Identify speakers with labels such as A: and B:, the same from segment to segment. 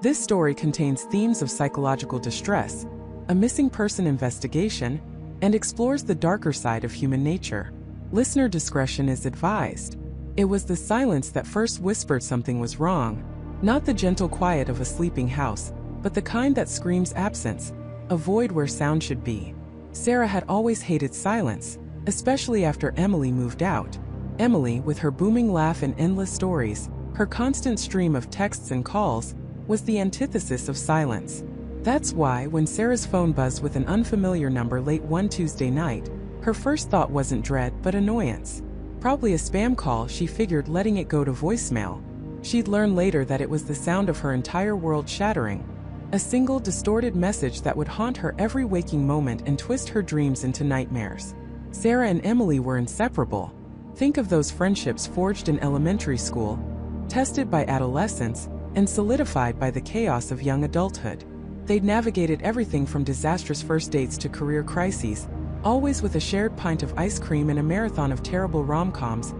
A: This story contains themes of psychological distress, a missing person investigation, and explores the darker side of human nature. Listener discretion is advised. It was the silence that first whispered something was wrong, not the gentle quiet of a sleeping house, but the kind that screams absence, a void where sound should be. Sarah had always hated silence, especially after Emily moved out. Emily, with her booming laugh and endless stories, her constant stream of texts and calls, was the antithesis of silence. That's why, when Sarah's phone buzzed with an unfamiliar number late one Tuesday night, her first thought wasn't dread but annoyance. Probably a spam call, she figured, letting it go to voicemail. She'd learn later that it was the sound of her entire world shattering. A single distorted message that would haunt her every waking moment and twist her dreams into nightmares. Sarah and Emily were inseparable. Think of those friendships forged in elementary school, tested by adolescence, and solidified by the chaos of young adulthood. They'd navigated everything from disastrous first dates to career crises, always with a shared pint of ice cream and a marathon of terrible rom-coms.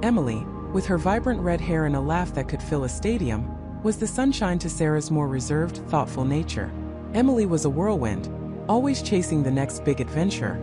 A: Emily, with her vibrant red hair and a laugh that could fill a stadium, was the sunshine to Sarah's more reserved, thoughtful nature. Emily was a whirlwind, always chasing the next big adventure,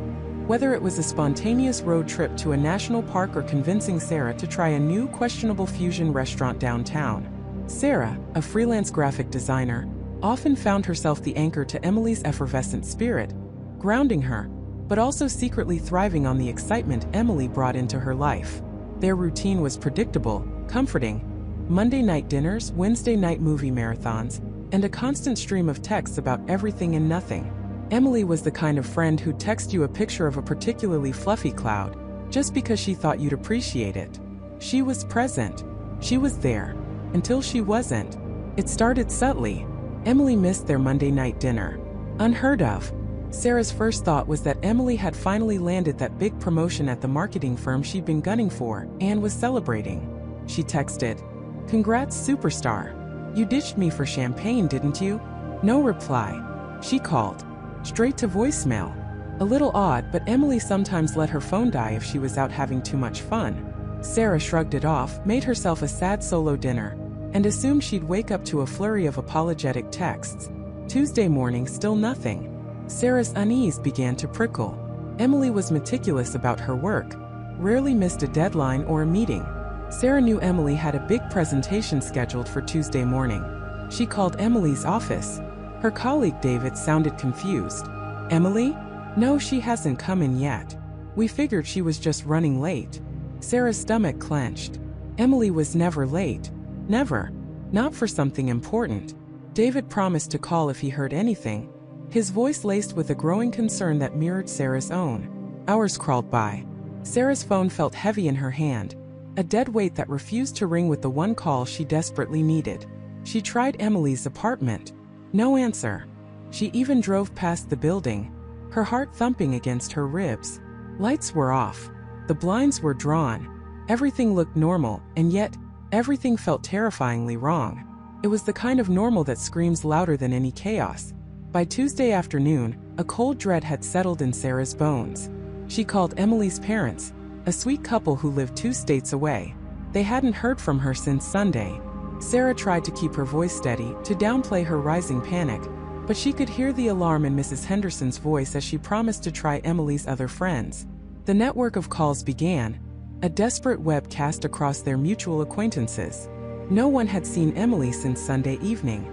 A: whether it was a spontaneous road trip to a national park or convincing Sarah to try a new questionable fusion restaurant downtown. Sarah, a freelance graphic designer, often found herself the anchor to Emily's effervescent spirit, grounding her, but also secretly thriving on the excitement Emily brought into her life. Their routine was predictable, comforting: Monday night dinners, Wednesday night movie marathons, and a constant stream of texts about everything and nothing. Emily was the kind of friend who'd text you a picture of a particularly fluffy cloud, just because she thought you'd appreciate it. She was present. She was there. Until she wasn't. It started subtly. Emily missed their Monday night dinner. Unheard of. Sarah's first thought was that Emily had finally landed that big promotion at the marketing firm she'd been gunning for and was celebrating. She texted, "Congrats, superstar. You ditched me for champagne, didn't you?" No reply. She called. Straight to voicemail. A little odd, but Emily sometimes let her phone die if she was out having too much fun. Sarah shrugged it off, made herself a sad solo dinner, and assumed she'd wake up to a flurry of apologetic texts. Tuesday morning, still nothing. Sarah's unease began to prickle. Emily was meticulous about her work, rarely missed a deadline or a meeting. Sarah knew Emily had a big presentation scheduled for Tuesday morning. She called Emily's office. Her colleague David sounded confused. "Emily? No, she hasn't come in yet. We figured she was just running late." Sarah's stomach clenched. Emily was never late. Never. Not for something important. David promised to call if he heard anything, his voice laced with a growing concern that mirrored Sarah's own. Hours crawled by. Sarah's phone felt heavy in her hand, a dead weight that refused to ring with the one call she desperately needed. She tried Emily's apartment. No answer. She even drove past the building, her heart thumping against her ribs. Lights were off. The blinds were drawn. Everything looked normal, and yet, everything felt terrifyingly wrong. It was the kind of normal that screams louder than any chaos. By Tuesday afternoon, a cold dread had settled in Sarah's bones. She called Emily's parents, a sweet couple who lived 2 states away. They hadn't heard from her since Sunday. Sarah tried to keep her voice steady, to downplay her rising panic, but she could hear the alarm in Mrs. Henderson's voice as she promised to try Emily's other friends. The network of calls began, a desperate web cast across their mutual acquaintances. No one had seen Emily since Sunday evening.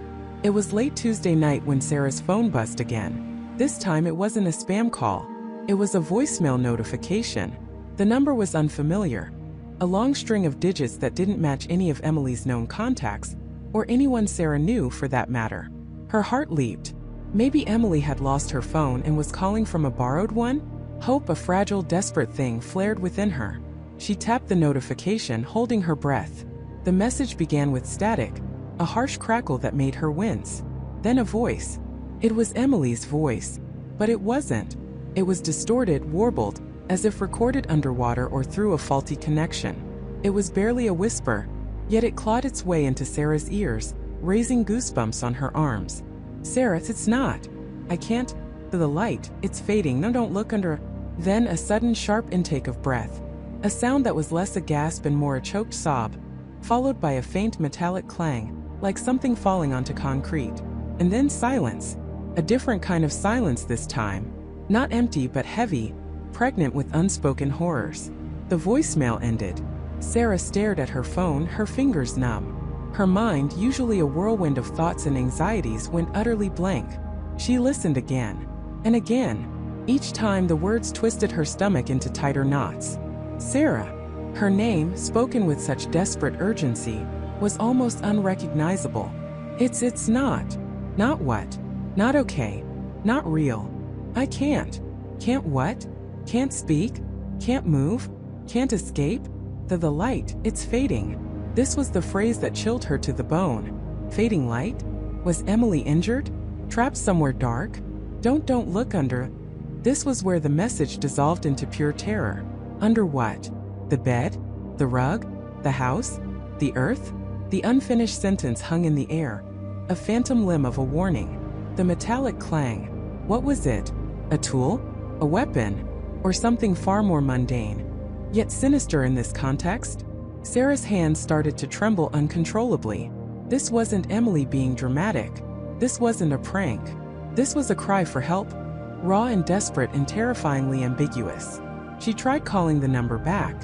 A: It was late Tuesday night when Sarah's phone buzzed again. This time it wasn't a spam call. It was a voicemail notification. The number was unfamiliar, a long string of digits that didn't match any of Emily's known contacts, or anyone Sarah knew for that matter. Her heart leaped. Maybe Emily had lost her phone and was calling from a borrowed one? Hope, a fragile, desperate thing, flared within her. She tapped the notification, holding her breath. The message began with static, a harsh crackle that made her wince. Then a voice. It was Emily's voice. But it wasn't. It was distorted, warbled, as if recorded underwater or through a faulty connection. It was barely a whisper, yet it clawed its way into Sarah's ears, raising goosebumps on her arms. "Sarah, it's not. I can't. The light, it's fading. No, don't look under." Then a sudden sharp intake of breath, a sound that was less a gasp and more a choked sob, followed by a faint metallic clang, like something falling onto concrete. And then silence. A different kind of silence this time. Not empty but heavy, pregnant with unspoken horrors. The voicemail ended. Sarah stared at her phone, her fingers numb. Her mind, usually a whirlwind of thoughts and anxieties, went utterly blank. She listened again. And again. Each time the words twisted her stomach into tighter knots. Sarah. Her name, spoken with such desperate urgency, was almost unrecognizable. It's not. Not what? Not okay. Not real. I can't. Can't what? Can't speak? Can't move? Can't escape? The light, it's fading. This was the phrase that chilled her to the bone. Fading light? Was Emily injured? Trapped somewhere dark? Don't look under. This was where the message dissolved into pure terror. Under what? The bed? The rug? The house? The earth? The unfinished sentence hung in the air. A phantom limb of a warning. The metallic clang. What was it? A tool? A weapon? Or something far more mundane? Yet sinister in this context? Sarah's hands started to tremble uncontrollably. This wasn't Emily being dramatic. This wasn't a prank. This was a cry for help. Raw and desperate and terrifyingly ambiguous. She tried calling the number back.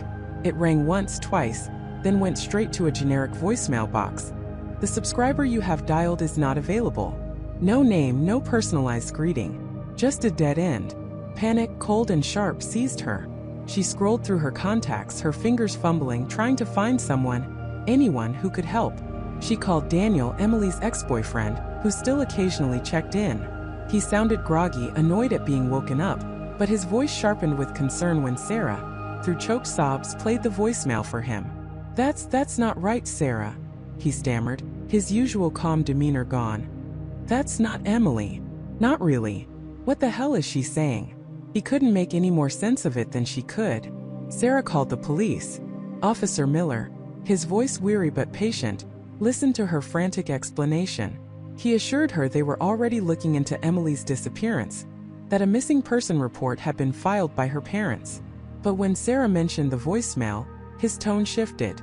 A: It rang once, twice, then went straight to a generic voicemail box. The subscriber you have dialed is not available. No name, no personalized greeting. Just a dead end. Panic, cold and sharp, seized her. She scrolled through her contacts, her fingers fumbling, trying to find someone, anyone who could help. She called Daniel, Emily's ex-boyfriend, who still occasionally checked in. He sounded groggy, annoyed at being woken up, but his voice sharpened with concern when Sarah, through choked sobs, played the voicemail for him. That's not right, Sarah," he stammered, his usual calm demeanor gone. "That's not Emily. Not really. What the hell is she saying?" He couldn't make any more sense of it than she could. Sarah called the police. Officer Miller, his voice weary but patient, listened to her frantic explanation. He assured her they were already looking into Emily's disappearance, that a missing person report had been filed by her parents. But when Sarah mentioned the voicemail, his tone shifted.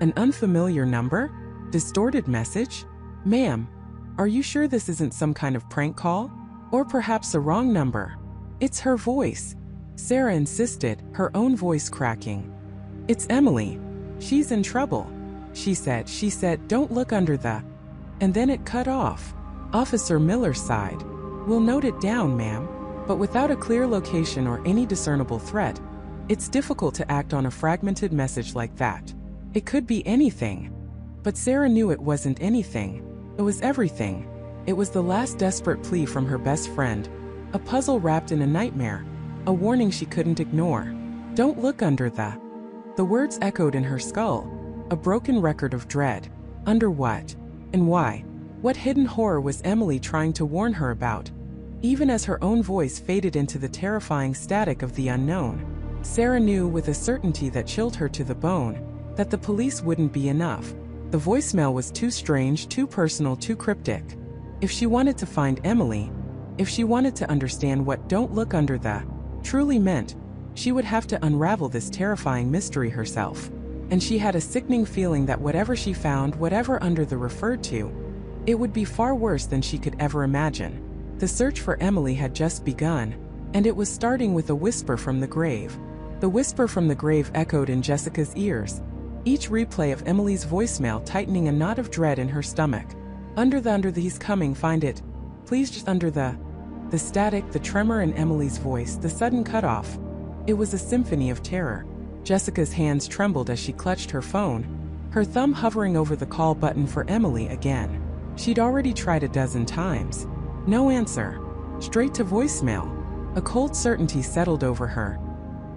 A: An unfamiliar number? Distorted message? "Ma'am, are you sure this isn't some kind of prank call? Or perhaps a wrong number?" "It's her voice," Sarah insisted, her own voice cracking. "It's Emily. She's in trouble," she said, "don't look under the..." And then it cut off. Officer Miller sighed. "We'll note it down, ma'am." But without a clear location or any discernible threat, it's difficult to act on a fragmented message like that. It could be anything. But Sarah knew it wasn't anything. It was everything. It was the last desperate plea from her best friend. A puzzle wrapped in a nightmare. A warning she couldn't ignore. "Don't look under the..." The words echoed in her skull. A broken record of dread. Under what? And why? What hidden horror was Emily trying to warn her about? Even as her own voice faded into the terrifying static of the unknown, Sarah knew with a certainty that chilled her to the bone, that the police wouldn't be enough. The voicemail was too strange, too personal, too cryptic. If she wanted to find Emily, if she wanted to understand what "don't look under the" truly meant, she would have to unravel this terrifying mystery herself. And she had a sickening feeling that whatever she found, whatever under the referred to, it would be far worse than she could ever imagine. The search for Emily had just begun, and it was starting with a whisper from the grave. The whisper from the grave echoed in Jessica's ears, each replay of Emily's voicemail tightening a knot of dread in her stomach. Under the he's coming, find it. Please just under the..." The static, the tremor in Emily's voice, the sudden cutoff. It was a symphony of terror. Jessica's hands trembled as she clutched her phone, her thumb hovering over the call button for Emily again. She'd already tried a dozen times. No answer. Straight to voicemail. A cold certainty settled over her.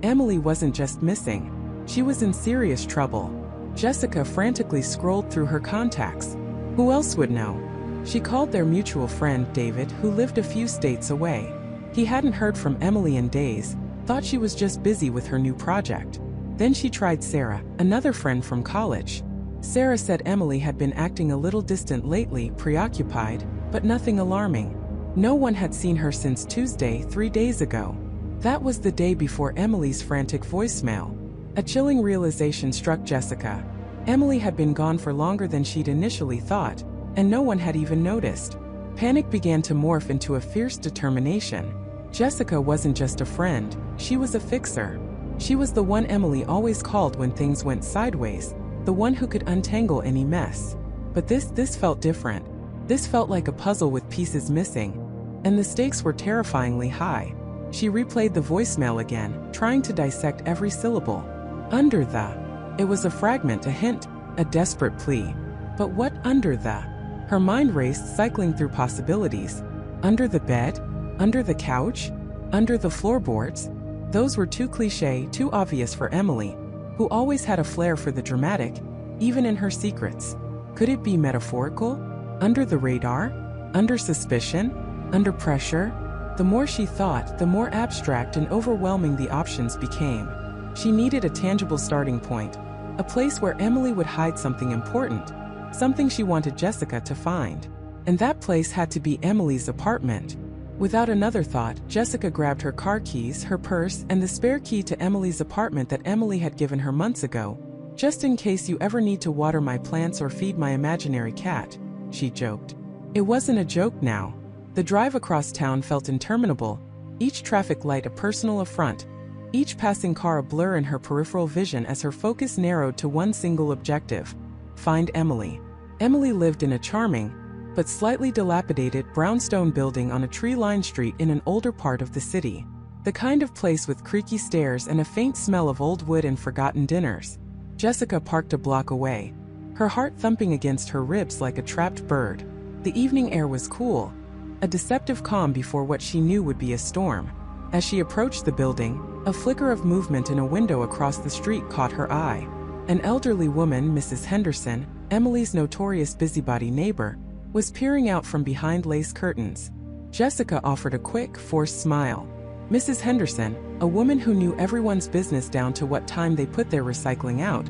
A: Emily wasn't just missing. She was in serious trouble. Jessica frantically scrolled through her contacts. Who else would know? She called their mutual friend, David, who lived a few states away. He hadn't heard from Emily in days, thought she was just busy with her new project. Then she tried Sarah, another friend from college. Sarah said Emily had been acting a little distant lately, preoccupied, but nothing alarming. No one had seen her since Tuesday, 3 days ago. That was the day before Emily's frantic voicemail. A chilling realization struck Jessica. Emily had been gone for longer than she'd initially thought, and no one had even noticed. Panic began to morph into a fierce determination. Jessica wasn't just a friend, she was a fixer. She was the one Emily always called when things went sideways, the one who could untangle any mess. But this felt different. This felt like a puzzle with pieces missing, and the stakes were terrifyingly high. She replayed the voicemail again, trying to dissect every syllable. Under the. It was a fragment, a hint, a desperate plea. But what under the? Her mind raced, cycling through possibilities. Under the bed? Under the couch? Under the floorboards? Those were too cliché, too obvious for Emily, who always had a flair for the dramatic, even in her secrets. Could it be metaphorical? Under the radar? Under suspicion? Under pressure? The more she thought, the more abstract and overwhelming the options became. She needed a tangible starting point, a place where Emily would hide something important, something she wanted Jessica to find. And that place had to be Emily's apartment. Without another thought, Jessica grabbed her car keys, her purse, and the spare key to Emily's apartment that Emily had given her months ago. Just in case you ever need to water my plants or feed my imaginary cat, she joked. It wasn't a joke now. The drive across town felt interminable, each traffic light a personal affront, each passing car a blur in her peripheral vision as her focus narrowed to one single objective: find Emily. Emily lived in a charming, but slightly dilapidated brownstone building on a tree-lined street in an older part of the city. The kind of place with creaky stairs and a faint smell of old wood and forgotten dinners. Jessica parked a block away, her heart thumping against her ribs like a trapped bird. The evening air was cool, a deceptive calm before what she knew would be a storm. As she approached the building, a flicker of movement in a window across the street caught her eye. An elderly woman, Mrs. Henderson, Emily's notorious busybody neighbor, was peering out from behind lace curtains. Jessica offered a quick, forced smile. Mrs. Henderson, a woman who knew everyone's business down to what time they put their recycling out,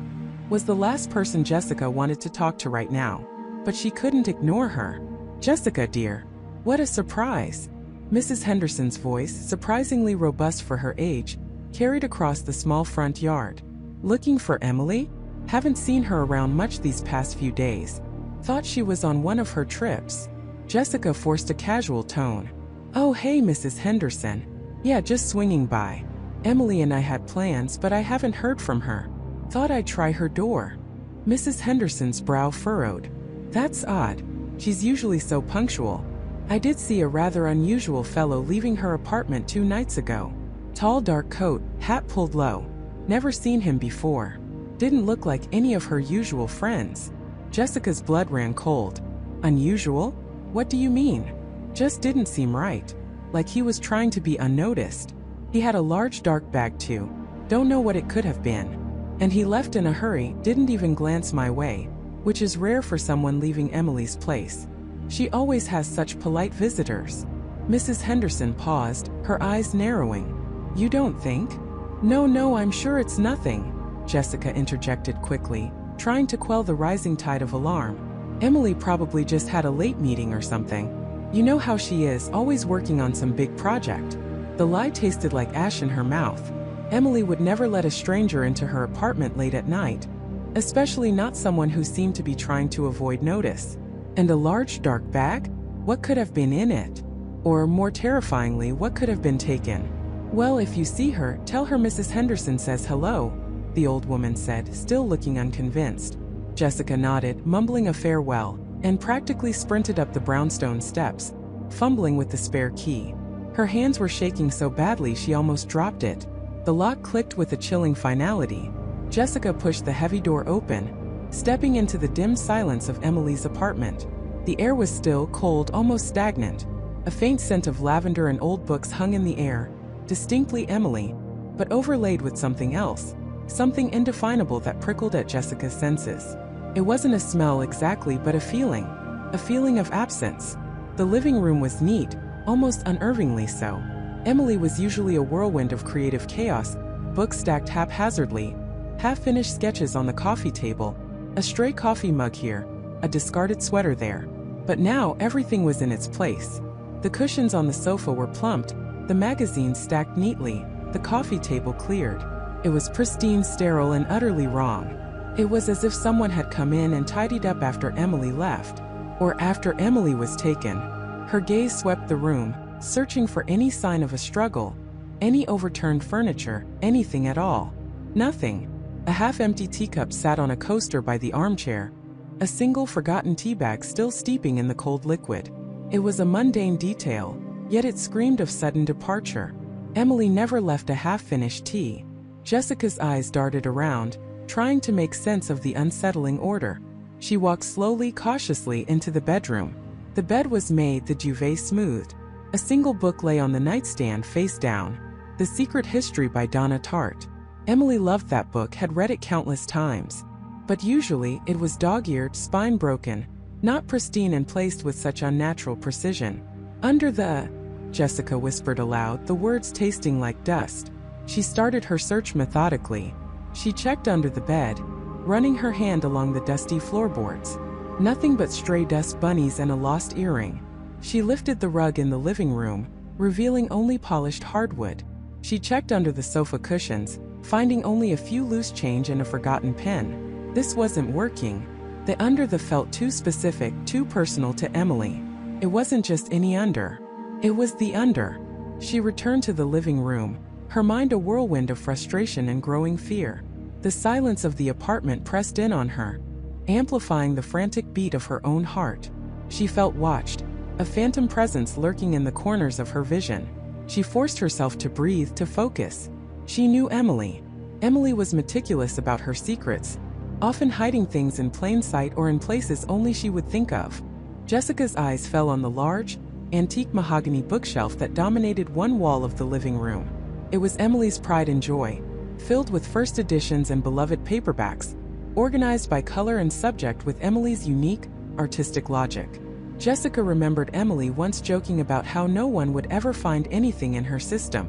A: was the last person Jessica wanted to talk to right now. But she couldn't ignore her. "Jessica, dear. What a surprise." Mrs. Henderson's voice, surprisingly robust for her age, carried across the small front yard. "Looking for Emily? Haven't seen her around much these past few days. Thought she was on one of her trips." Jessica forced a casual tone. "Oh hey, Mrs. Henderson. Yeah, just swinging by. Emily and I had plans, but I haven't heard from her. Thought I'd try her door." Mrs. Henderson's brow furrowed. "That's odd. She's usually so punctual. I did see a rather unusual fellow leaving her apartment 2 nights ago. Tall dark coat, hat pulled low. Never seen him before. Didn't look like any of her usual friends." Jessica's blood ran cold. "Unusual? What do you mean?" "Just didn't seem right. Like he was trying to be unnoticed. He had a large dark bag too. Don't know what it could have been. And he left in a hurry, didn't even glance my way, which is rare for someone leaving Emily's place. She always has such polite visitors." Mrs. Henderson paused, her eyes narrowing. "You don't think?" No, I'm sure it's nothing," Jessica interjected quickly, trying to quell the rising tide of alarm. "Emily probably just had a late meeting or something. You know how she is, always working on some big project." The lie tasted like ash in her mouth. Emily would never let a stranger into her apartment late at night, especially not someone who seemed to be trying to avoid notice. And a large dark bag? What could have been in it? Or, more terrifyingly, what could have been taken? "Well, if you see her, tell her Mrs. Henderson says hello," the old woman said, still looking unconvinced. Jessica nodded, mumbling a farewell, and practically sprinted up the brownstone steps, fumbling with the spare key. Her hands were shaking so badly she almost dropped it. The lock clicked with a chilling finality. Jessica pushed the heavy door open, stepping into the dim silence of Emily's apartment. The air was still, cold, almost stagnant. A faint scent of lavender and old books hung in the air, distinctly Emily, but overlaid with something else, something indefinable that prickled at Jessica's senses. It wasn't a smell exactly, but a feeling of absence. The living room was neat, almost unnervingly so. Emily was usually a whirlwind of creative chaos, books stacked haphazardly, half-finished sketches on the coffee table, a stray coffee mug here, a discarded sweater there. But now everything was in its place. The cushions on the sofa were plumped, the magazines stacked neatly, the coffee table cleared. It was pristine, sterile, and utterly wrong. It was as if someone had come in and tidied up after Emily left. or after Emily was taken. Her gaze swept the room, searching for any sign of a struggle, any overturned furniture, anything at all. Nothing. A half-empty teacup sat on a coaster by the armchair, a single forgotten teabag still steeping in the cold liquid. It was a mundane detail, yet it screamed of sudden departure. Emily never left a half-finished tea. Jessica's eyes darted around, trying to make sense of the unsettling order. She walked slowly, cautiously into the bedroom. The bed was made, the duvet smoothed. A single book lay on the nightstand face down, The Secret History by Donna Tartt. Emily loved that book, had read it countless times. But usually it was dog-eared, spine-broken, not pristine and placed with such unnatural precision. Under the... Jessica whispered aloud, the words tasting like dust. She started her search methodically. She checked under the bed, running her hand along the dusty floorboards. Nothing but stray dust bunnies and a lost earring. She lifted the rug in the living room, revealing only polished hardwood. She checked under the sofa cushions, finding only a few loose change and a forgotten pen. This wasn't working. The under the felt too specific, too personal to Emily. It wasn't just any under. It was the under. She returned to the living room, her mind a whirlwind of frustration and growing fear. The silence of the apartment pressed in on her, amplifying the frantic beat of her own heart. She felt watched, a phantom presence lurking in the corners of her vision. She forced herself to breathe, to focus. She knew Emily. Emily was meticulous about her secrets, often hiding things in plain sight or in places only she would think of. Jessica's eyes fell on the large, antique mahogany bookshelf that dominated one wall of the living room. It was Emily's pride and joy, filled with first editions and beloved paperbacks, organized by color and subject with Emily's unique, artistic logic. Jessica remembered Emily once joking about how no one would ever find anything in her system.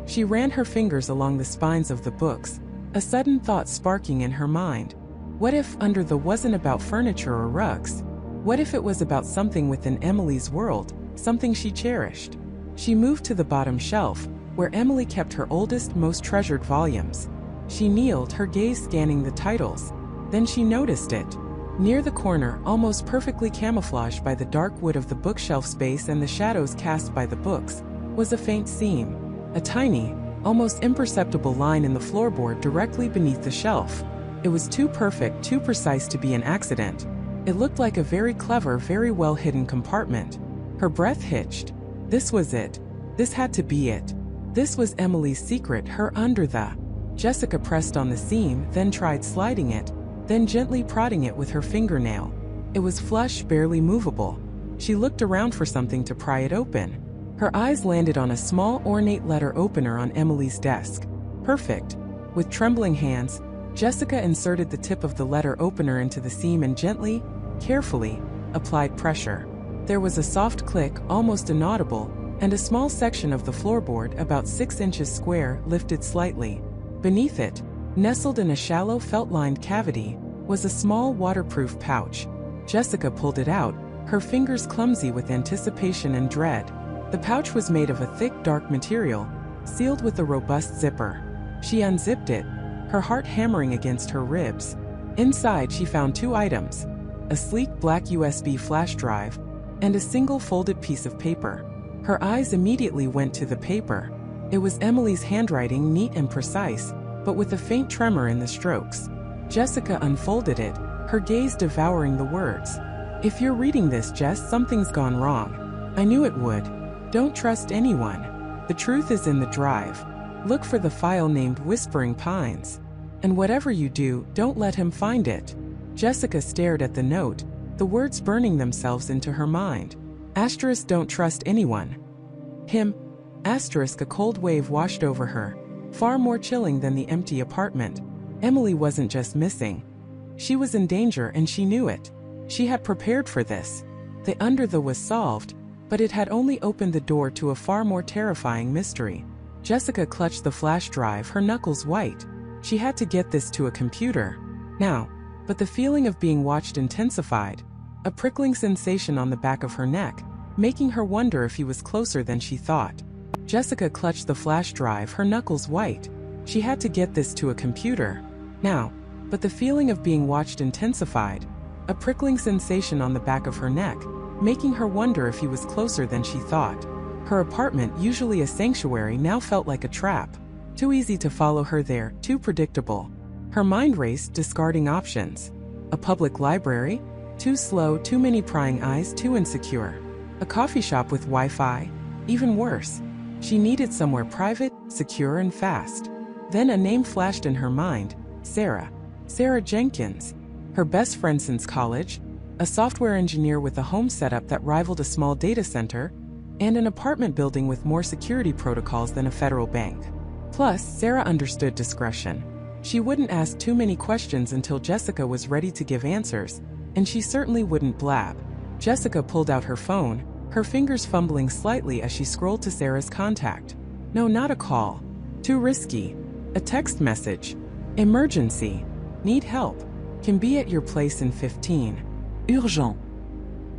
A: She ran her fingers along the spines of the books, a sudden thought sparking in her mind. What if under the wasn't about furniture or rugs? What if it was about something within Emily's world, something she cherished? She moved to the bottom shelf, where Emily kept her oldest, most treasured volumes. She kneeled, her gaze scanning the titles. Then she noticed it. Near the corner, almost perfectly camouflaged by the dark wood of the bookshelf space and the shadows cast by the books, was a faint seam. A tiny, almost imperceptible line in the floorboard directly beneath the shelf. It was too perfect, too precise to be an accident. It looked like a very clever, very well-hidden compartment. Her breath hitched. This was it. This had to be it. This was Emily's secret, her under the... Jessica pressed on the seam, then tried sliding it, then gently prodding it with her fingernail. It was flush, barely movable. She looked around for something to pry it open. Her eyes landed on a small, ornate letter opener on Emily's desk. Perfect. With trembling hands, Jessica inserted the tip of the letter opener into the seam and gently, carefully, applied pressure. There was a soft click, almost inaudible, and a small section of the floorboard, about 6 inches square, lifted slightly. Beneath it, nestled in a shallow felt-lined cavity, was a small waterproof pouch. Jessica pulled it out, her fingers clumsy with anticipation and dread. The pouch was made of a thick, dark material, sealed with a robust zipper. She unzipped it, her heart hammering against her ribs. Inside she found 2 items, a sleek black USB flash drive, and a single folded piece of paper. Her eyes immediately went to the paper. It was Emily's handwriting, neat and precise, but with a faint tremor in the strokes. Jessica unfolded it, her gaze devouring the words. "If you're reading this, Jess, something's gone wrong. I knew it would. Don't trust anyone. The truth is in the drive. Look for the file named Whispering Pines. And whatever you do, don't let him find it." Jessica stared at the note, the words burning themselves into her mind. Asterisk, don't trust anyone. Him. Asterisk, a cold wave washed over her, far more chilling than the empty apartment. Emily wasn't just missing. She was in danger and she knew it. She had prepared for this. The under the was solved, but it had only opened the door to a far more terrifying mystery. Jessica clutched the flash drive, her knuckles white. She had to get this to a computer. Now. But the feeling of being watched intensified, a prickling sensation on the back of her neck, making her wonder if he was closer than she thought. Jessica clutched the flash drive, her knuckles white. She had to get this to a computer. Now. But the feeling of being watched intensified, a prickling sensation on the back of her neck, making her wonder if he was closer than she thought. Her apartment, usually a sanctuary, now felt like a trap. Too easy to follow her there, too predictable. Her mind raced, discarding options. A public library? Too slow, too many prying eyes, too insecure. A coffee shop with Wi-Fi? Even worse. She needed somewhere private, secure, and fast. Then a name flashed in her mind: Sarah. Sarah Jenkins. Her best friend since college, a software engineer with a home setup that rivaled a small data center, and an apartment building with more security protocols than a federal bank. Plus, Sarah understood discretion. She wouldn't ask too many questions until Jessica was ready to give answers, and she certainly wouldn't blab. Jessica pulled out her phone, her fingers fumbling slightly as she scrolled to Sarah's contact. No, not a call. Too risky. A text message. Emergency. Need help. Can be at your place in 15. Urgent.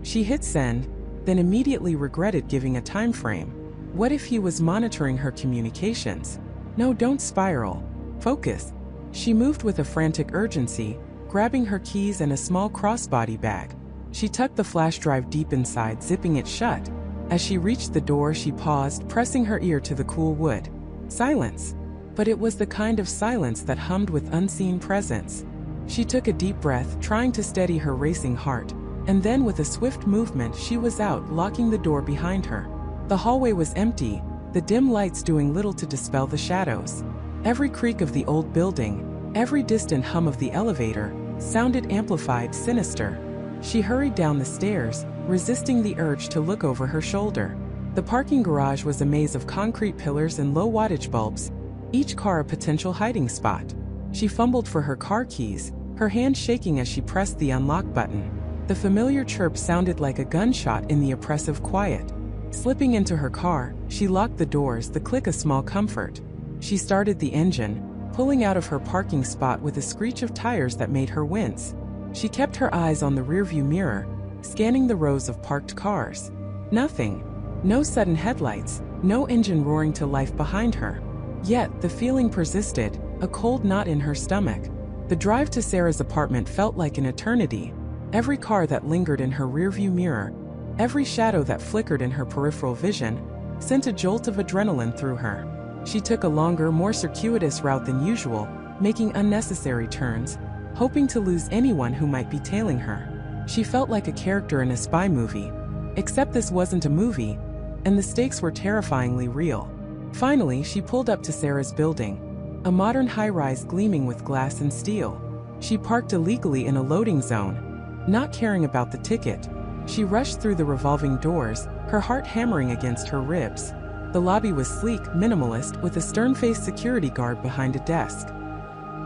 A: She hit send, then immediately regretted giving a time frame. What if he was monitoring her communications? No, don't spiral. Focus. She moved with a frantic urgency, grabbing her keys and a small crossbody bag. She tucked the flash drive deep inside, zipping it shut. As she reached the door, she paused, pressing her ear to the cool wood. Silence. But it was the kind of silence that hummed with unseen presence. She took a deep breath, trying to steady her racing heart, and then with a swift movement she was out, locking the door behind her. The hallway was empty, the dim lights doing little to dispel the shadows. Every creak of the old building, every distant hum of the elevator, sounded amplified, sinister. She hurried down the stairs, resisting the urge to look over her shoulder. The parking garage was a maze of concrete pillars and low wattage bulbs, each car a potential hiding spot. She fumbled for her car keys, her hand shaking as she pressed the unlock button. The familiar chirp sounded like a gunshot in the oppressive quiet. Slipping into her car, she locked the doors, the click a small comfort. She started the engine, pulling out of her parking spot with a screech of tires that made her wince. She kept her eyes on the rearview mirror, scanning the rows of parked cars. Nothing. No sudden headlights, no engine roaring to life behind her. Yet, the feeling persisted, a cold knot in her stomach. The drive to Sarah's apartment felt like an eternity. Every car that lingered in her rearview mirror, every shadow that flickered in her peripheral vision, sent a jolt of adrenaline through her. She took a longer, more circuitous route than usual, making unnecessary turns, hoping to lose anyone who might be tailing her. She felt like a character in a spy movie. Except this wasn't a movie, and the stakes were terrifyingly real. Finally, she pulled up to Sarah's building, a modern high-rise gleaming with glass and steel. She parked illegally in a loading zone, not caring about the ticket. She rushed through the revolving doors, her heart hammering against her ribs. The lobby was sleek, minimalist, with a stern-faced security guard behind a desk.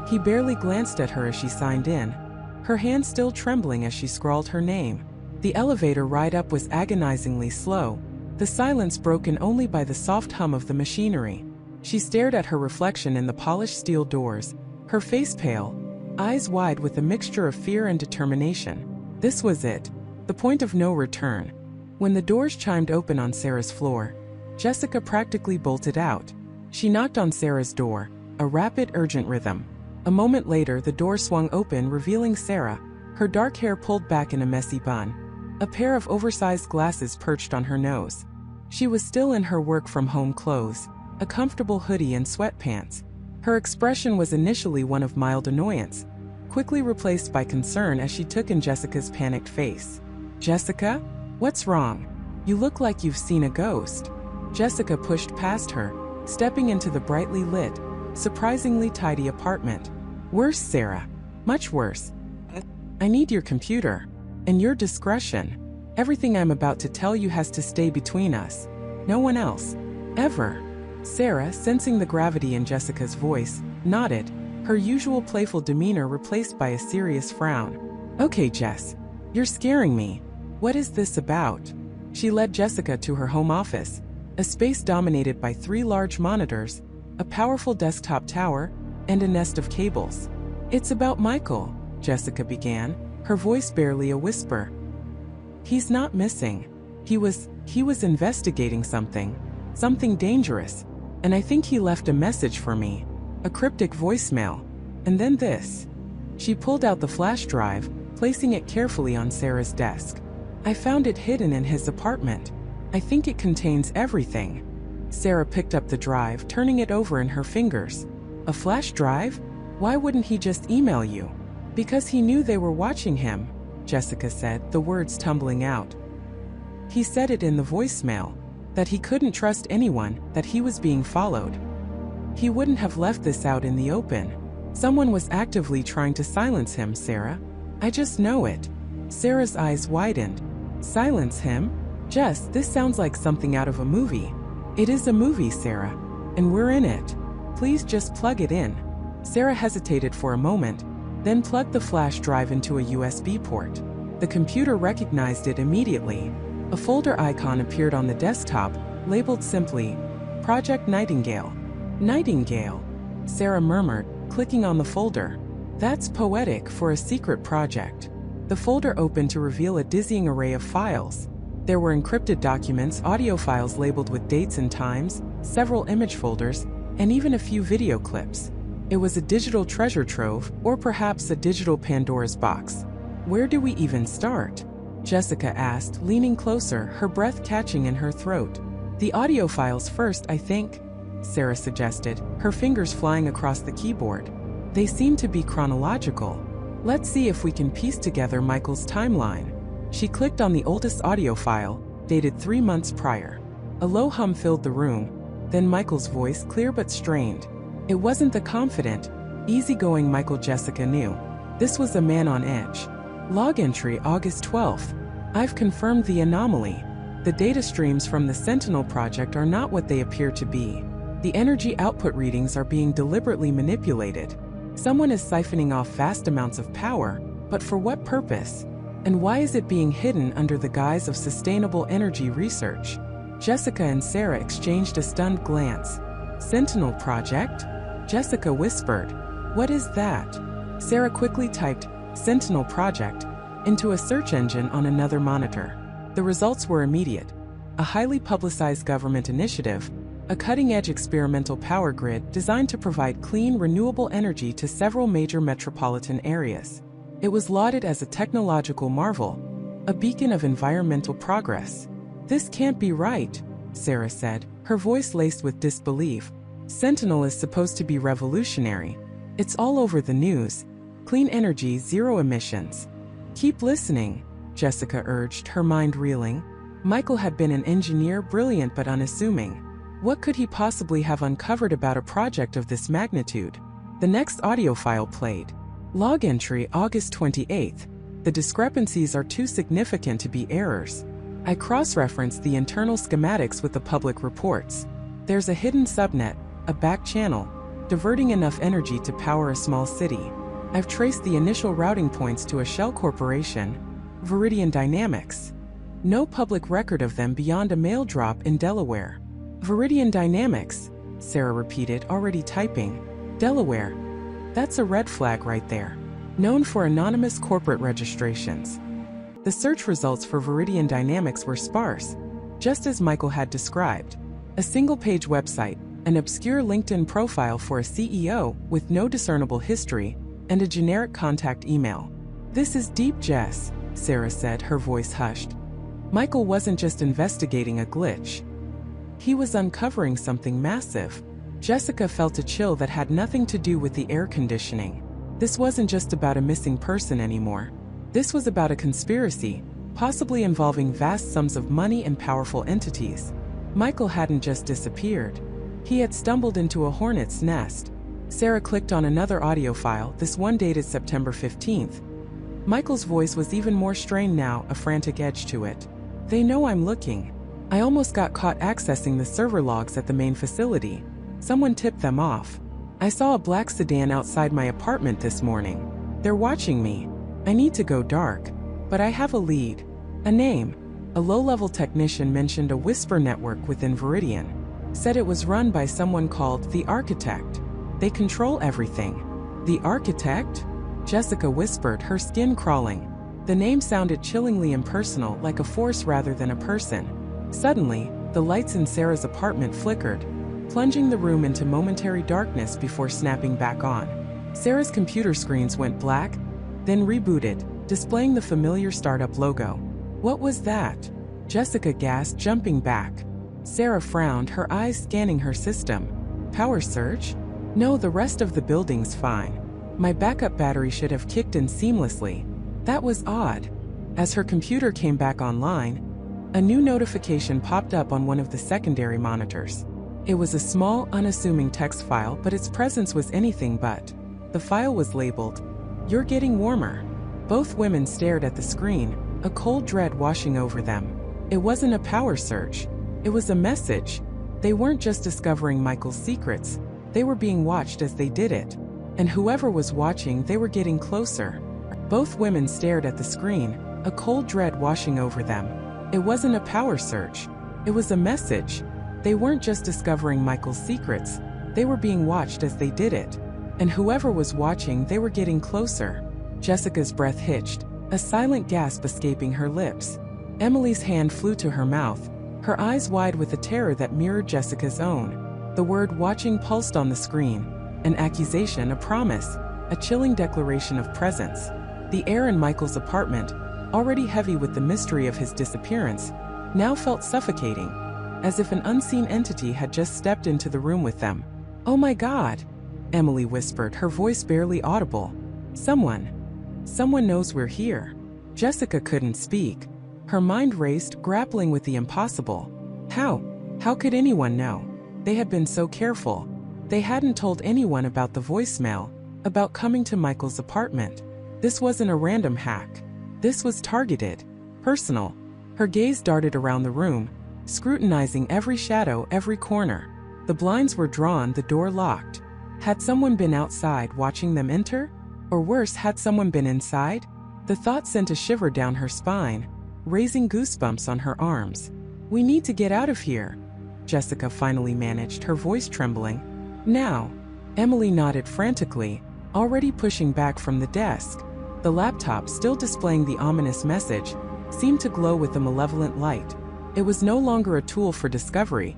A: He barely glanced at her as she signed in, her hand still trembling as she scrawled her name. The elevator ride up was agonizingly slow, the silence broken only by the soft hum of the machinery. She stared at her reflection in the polished steel doors, her face pale, eyes wide with a mixture of fear and determination. This was it, the point of no return. When the doors chimed open on Sarah's floor, Jessica practically bolted out. She knocked on Sarah's door, a rapid, urgent rhythm. A moment later, the door swung open, revealing Sarah, her dark hair pulled back in a messy bun, a pair of oversized glasses perched on her nose. She was still in her work-from-home clothes, a comfortable hoodie and sweatpants. Her expression was initially one of mild annoyance, quickly replaced by concern as she took in Jessica's panicked face. "Jessica? What's wrong? You look like you've seen a ghost." Jessica pushed past her, stepping into the brightly lit, surprisingly tidy apartment. "Worse, Sarah. Much worse. I need your computer. And your discretion. Everything I'm about to tell you has to stay between us. No one else. Ever." Sarah, sensing the gravity in Jessica's voice, nodded, her usual playful demeanor replaced by a serious frown. "Okay, Jess. You're scaring me. What is this about?" She led Jessica to her home office, a space dominated by 3 large monitors, a powerful desktop tower, and a nest of cables. "It's about Michael," Jessica began, her voice barely a whisper. "He's not missing. He was investigating something dangerous, and I think he left a message for me, a cryptic voicemail, and then this." She pulled out the flash drive, placing it carefully on Sarah's desk. "I found it hidden in his apartment. I think it contains everything." Sarah picked up the drive, turning it over in her fingers. "A flash drive? Why wouldn't he just email you?" "Because he knew they were watching him," Jessica said, the words tumbling out. "He said it in the voicemail, that he couldn't trust anyone, that he was being followed. He wouldn't have left this out in the open. Someone was actively trying to silence him, Sarah. I just know it." Sarah's eyes widened. "Silence him? Jess, this sounds like something out of a movie." "It is a movie, Sarah, and we're in it. Please just plug it in." Sarah hesitated for a moment, then plugged the flash drive into a USB port. The computer recognized it immediately. A folder icon appeared on the desktop, labeled simply, Project Nightingale. "Nightingale," Sarah murmured, clicking on the folder. "That's poetic for a secret project." The folder opened to reveal a dizzying array of files. There were encrypted documents, audio files labeled with dates and times, several image folders, and even a few video clips. It was a digital treasure trove, or perhaps a digital Pandora's box. "Where do we even start?" Jessica asked, leaning closer, her breath catching in her throat. "The audio files first, I think," Sarah suggested, her fingers flying across the keyboard. "They seem to be chronological. Let's see if we can piece together Michael's timeline." She clicked on the oldest audio file, dated 3 months prior. A low hum filled the room, then Michael's voice, clear but strained. It wasn't the confident, easygoing Michael Jessica knew. This was a man on edge. Log entry August 12th. "I've confirmed the anomaly. The data streams from the Sentinel project are not what they appear to be. The energy output readings are being deliberately manipulated. Someone is siphoning off vast amounts of power, but for what purpose? And why is it being hidden under the guise of sustainable energy research?" Jessica and Sarah exchanged a stunned glance. "Sentinel project?" Jessica whispered. "What is that?" Sarah quickly typed, "Sentinel project," into a search engine on another monitor. The results were immediate. A highly publicized government initiative, a cutting-edge experimental power grid designed to provide clean, renewable energy to several major metropolitan areas. It was lauded as a technological marvel, a beacon of environmental progress. "This can't be right," Sarah said, her voice laced with disbelief. "Sentinel is supposed to be revolutionary. It's all over the news. Clean energy, zero emissions." "Keep listening," Jessica urged, her mind reeling. Michael had been an engineer, brilliant but unassuming. What could he possibly have uncovered about a project of this magnitude? The next audio file played. Log entry August 28th. "The discrepancies are too significant to be errors. I cross-referenced the internal schematics with the public reports. There's a hidden subnet, a back channel, diverting enough energy to power a small city. I've traced the initial routing points to a shell corporation, Viridian Dynamics. No public record of them beyond a mail drop in Delaware." "Viridian Dynamics," Sarah repeated, already typing. "Delaware. That's a red flag right there. Known for anonymous corporate registrations." The search results for Viridian Dynamics were sparse, just as Michael had described. A single-page website, an obscure LinkedIn profile for a CEO with no discernible history, and a generic contact email. "This is deep, Jess," Sarah said, her voice hushed. Michael wasn't just investigating a glitch. He was uncovering something massive. Jessica felt a chill that had nothing to do with the air conditioning. This wasn't just about a missing person anymore. This was about a conspiracy, possibly involving vast sums of money and powerful entities. Michael hadn't just disappeared. He had stumbled into a hornet's nest. Sarah clicked on another audio file, this one dated September 15th. Michael's voice was even more strained now, a frantic edge to it. "They know I'm looking. I almost got caught accessing the server logs at the main facility. Someone tipped them off. I saw a black sedan outside my apartment this morning. They're watching me. I need to go dark. But I have a lead. A name." A low-level technician mentioned a whisper network within Viridian. Said it was run by someone called the Architect. "They control everything." "The Architect?" Jessica whispered, her skin crawling. The name sounded chillingly impersonal, like a force rather than a person. Suddenly, the lights in Sarah's apartment flickered, plunging the room into momentary darkness before snapping back on. Sarah's computer screens went black, then rebooted, displaying the familiar startup logo. What was that? Jessica gasped, jumping back. Sarah frowned, her eyes scanning her system. Power surge? No, the rest of the building's fine. My backup battery should have kicked in seamlessly. That was odd. As her computer came back online, a new notification popped up on one of the secondary monitors. It was a small, unassuming text file, but its presence was anything but. The file was labeled, "You're getting warmer." Both women stared at the screen, a cold dread washing over them. It wasn't a power surge. It was a message. They weren't just discovering Michael's secrets. They were being watched as they did it. And whoever was watching, they were getting closer. Both women stared at the screen, a cold dread washing over them. It wasn't a power surge. It was a message. They weren't just discovering Michael's secrets. They were being watched as they did it. And whoever was watching, they were getting closer. Jessica's breath hitched, a silent gasp escaping her lips. Emily's hand flew to her mouth, her eyes wide with a terror that mirrored Jessica's own. The word "watching" pulsed on the screen. An accusation, a promise, a chilling declaration of presence. The air in Michael's apartment, already heavy with the mystery of his disappearance, now felt suffocating, as if an unseen entity had just stepped into the room with them. "Oh my God," Emily whispered, her voice barely audible. Someone knows we're here." Jessica couldn't speak. Her mind raced, grappling with the impossible. How could anyone know? They had been so careful. They hadn't told anyone about the voicemail, about coming to Michael's apartment. This wasn't a random hack. This was targeted, personal. Her gaze darted around the room, scrutinizing every shadow, every corner. The blinds were drawn, the door locked. Had someone been outside watching them enter? Or worse, had someone been inside? The thought sent a shiver down her spine, raising goosebumps on her arms. "We need to get out of here," Jessica finally managed, her voice trembling. "Now." Emily nodded frantically, already pushing back from the desk. The laptop, still displaying the ominous message, seemed to glow with a malevolent light. It was no longer a tool for discovery.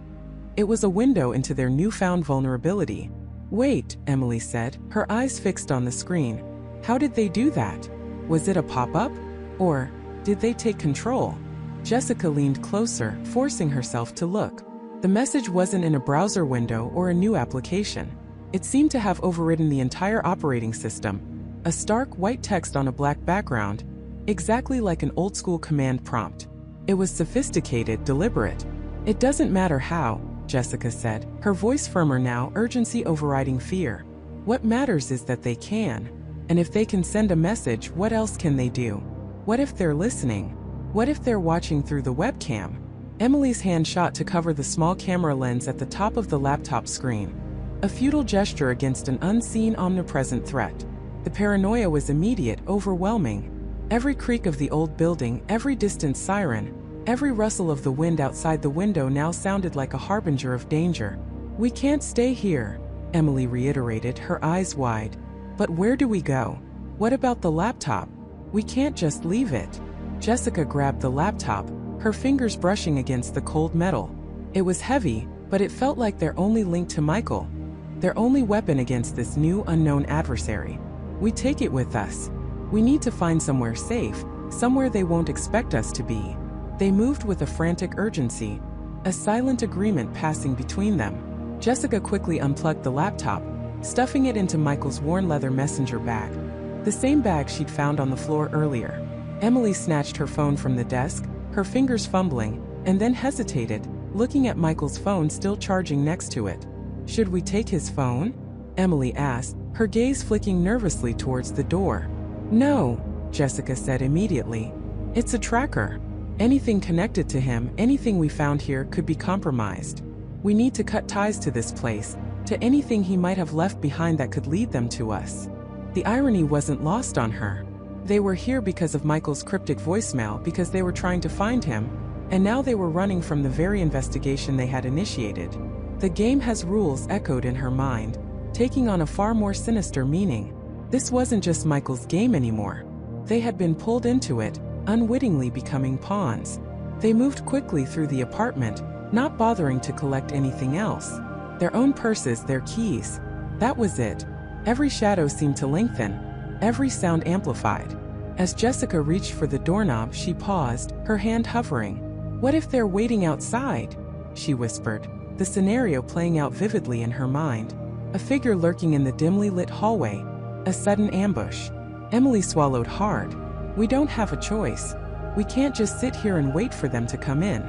A: It was a window into their newfound vulnerability. "Wait," Emily said, her eyes fixed on the screen. "How did they do that? Was it a pop-up? Or did they take control?" Jessica leaned closer, forcing herself to look. The message wasn't in a browser window or a new application. It seemed to have overridden the entire operating system. A stark white text on a black background, exactly like an old-school command prompt. It was sophisticated, deliberate. "It doesn't matter how," Jessica said, her voice firmer now, urgency overriding fear. "What matters is that they can. And if they can send a message, what else can they do? What if they're listening? What if they're watching through the webcam?" Emily's hand shot to cover the small camera lens at the top of the laptop screen. A futile gesture against an unseen, omnipresent threat. The paranoia was immediate, overwhelming. Every creak of the old building, every distant siren, every rustle of the wind outside the window now sounded like a harbinger of danger. "We can't stay here," Emily reiterated, her eyes wide. "But where do we go? What about the laptop? We can't just leave it." Jessica grabbed the laptop, her fingers brushing against the cold metal. It was heavy, but it felt like their only link to Michael. Their only weapon against this new, unknown adversary. "We take it with us. We need to find somewhere safe, somewhere they won't expect us to be." They moved with a frantic urgency, a silent agreement passing between them. Jessica quickly unplugged the laptop, stuffing it into Michael's worn leather messenger bag, the same bag she'd found on the floor earlier. Emily snatched her phone from the desk, her fingers fumbling, and then hesitated, looking at Michael's phone still charging next to it. "Should we take his phone?" Emily asked, her gaze flicking nervously towards the door. "No," Jessica said immediately. "It's a tracker. Anything connected to him, anything we found here, could be compromised. We need to cut ties to this place, to anything he might have left behind that could lead them to us." The irony wasn't lost on her. They were here because of Michael's cryptic voicemail, because they were trying to find him, and now they were running from the very investigation they had initiated. "The game has rules," echoed in her mind, taking on a far more sinister meaning. This wasn't just Michael's game anymore. They had been pulled into it, unwittingly becoming pawns. They moved quickly through the apartment, not bothering to collect anything else. Their own purses, their keys. That was it. Every shadow seemed to lengthen, every sound amplified. As Jessica reached for the doorknob, she paused, her hand hovering. "What if they're waiting outside?" she whispered, the scenario playing out vividly in her mind. A figure lurking in the dimly lit hallway. A sudden ambush. Emily swallowed hard. "We don't have a choice. We can't just sit here and wait for them to come in."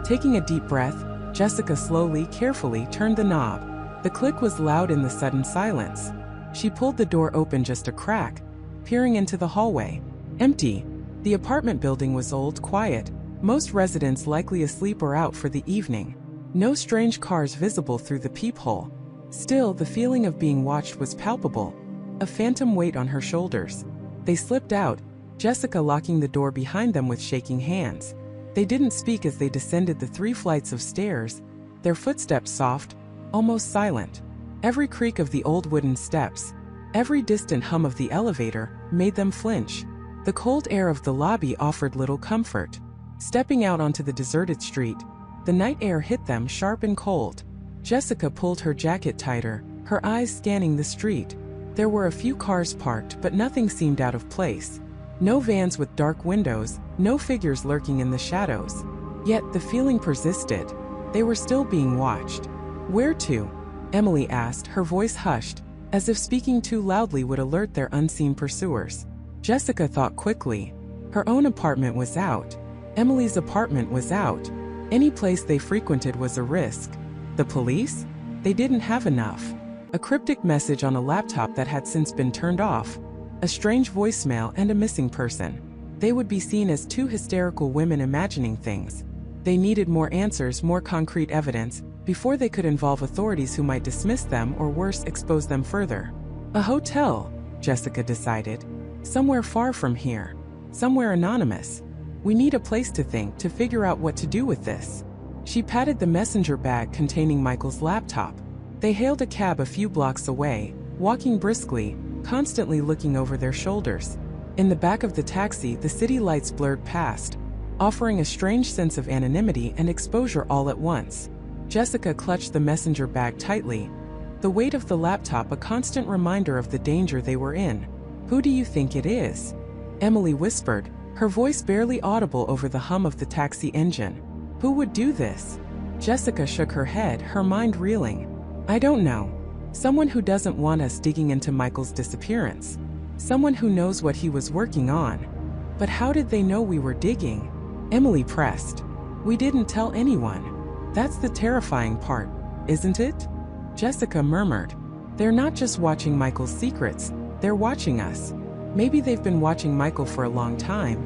A: Taking a deep breath, Jessica slowly, carefully turned the knob. The click was loud in the sudden silence. She pulled the door open just a crack, peering into the hallway. Empty. The apartment building was old, quiet, most residents likely asleep or out for the evening. No strange cars visible through the peephole. Still, the feeling of being watched was palpable, a phantom weight on her shoulders. They slipped out, Jessica locking the door behind them with shaking hands. They didn't speak as they descended the 3 flights of stairs, their footsteps soft, almost silent. Every creak of the old wooden steps, every distant hum of the elevator, made them flinch. The cold air of the lobby offered little comfort. Stepping out onto the deserted street, the night air hit them sharp and cold. Jessica pulled her jacket tighter, her eyes scanning the street. There were a few cars parked, but nothing seemed out of place. No vans with dark windows, no figures lurking in the shadows. Yet the feeling persisted. They were still being watched. "Where to?" Emily asked, her voice hushed, as if speaking too loudly would alert their unseen pursuers. Jessica thought quickly. Her own apartment was out. Emily's apartment was out. Any place they frequented was a risk. The police? They didn't have enough. A cryptic message on a laptop that had since been turned off. A strange voicemail and a missing person. They would be seen as 2 hysterical women imagining things. They needed more answers, more concrete evidence, before they could involve authorities who might dismiss them or worse, expose them further. A hotel, Jessica decided. Somewhere far from here. Somewhere anonymous. We need a place to think, to figure out what to do with this. She patted the messenger bag containing Michael's laptop. They hailed a cab a few blocks away, walking briskly, constantly looking over their shoulders. In the back of the taxi, the city lights blurred past, offering a strange sense of anonymity and exposure all at once. Jessica clutched the messenger bag tightly, the weight of the laptop a constant reminder of the danger they were in. "Who do you think it is?" Emily whispered, her voice barely audible over the hum of the taxi engine. "Who would do this?" Jessica shook her head, her mind reeling. "I don't know. Someone who doesn't want us digging into Michael's disappearance. Someone who knows what he was working on. But how did they know we were digging?" Emily pressed. "We didn't tell anyone. That's the terrifying part, isn't it?" Jessica murmured. "They're not just watching Michael's secrets, they're watching us. Maybe they've been watching Michael for a long time,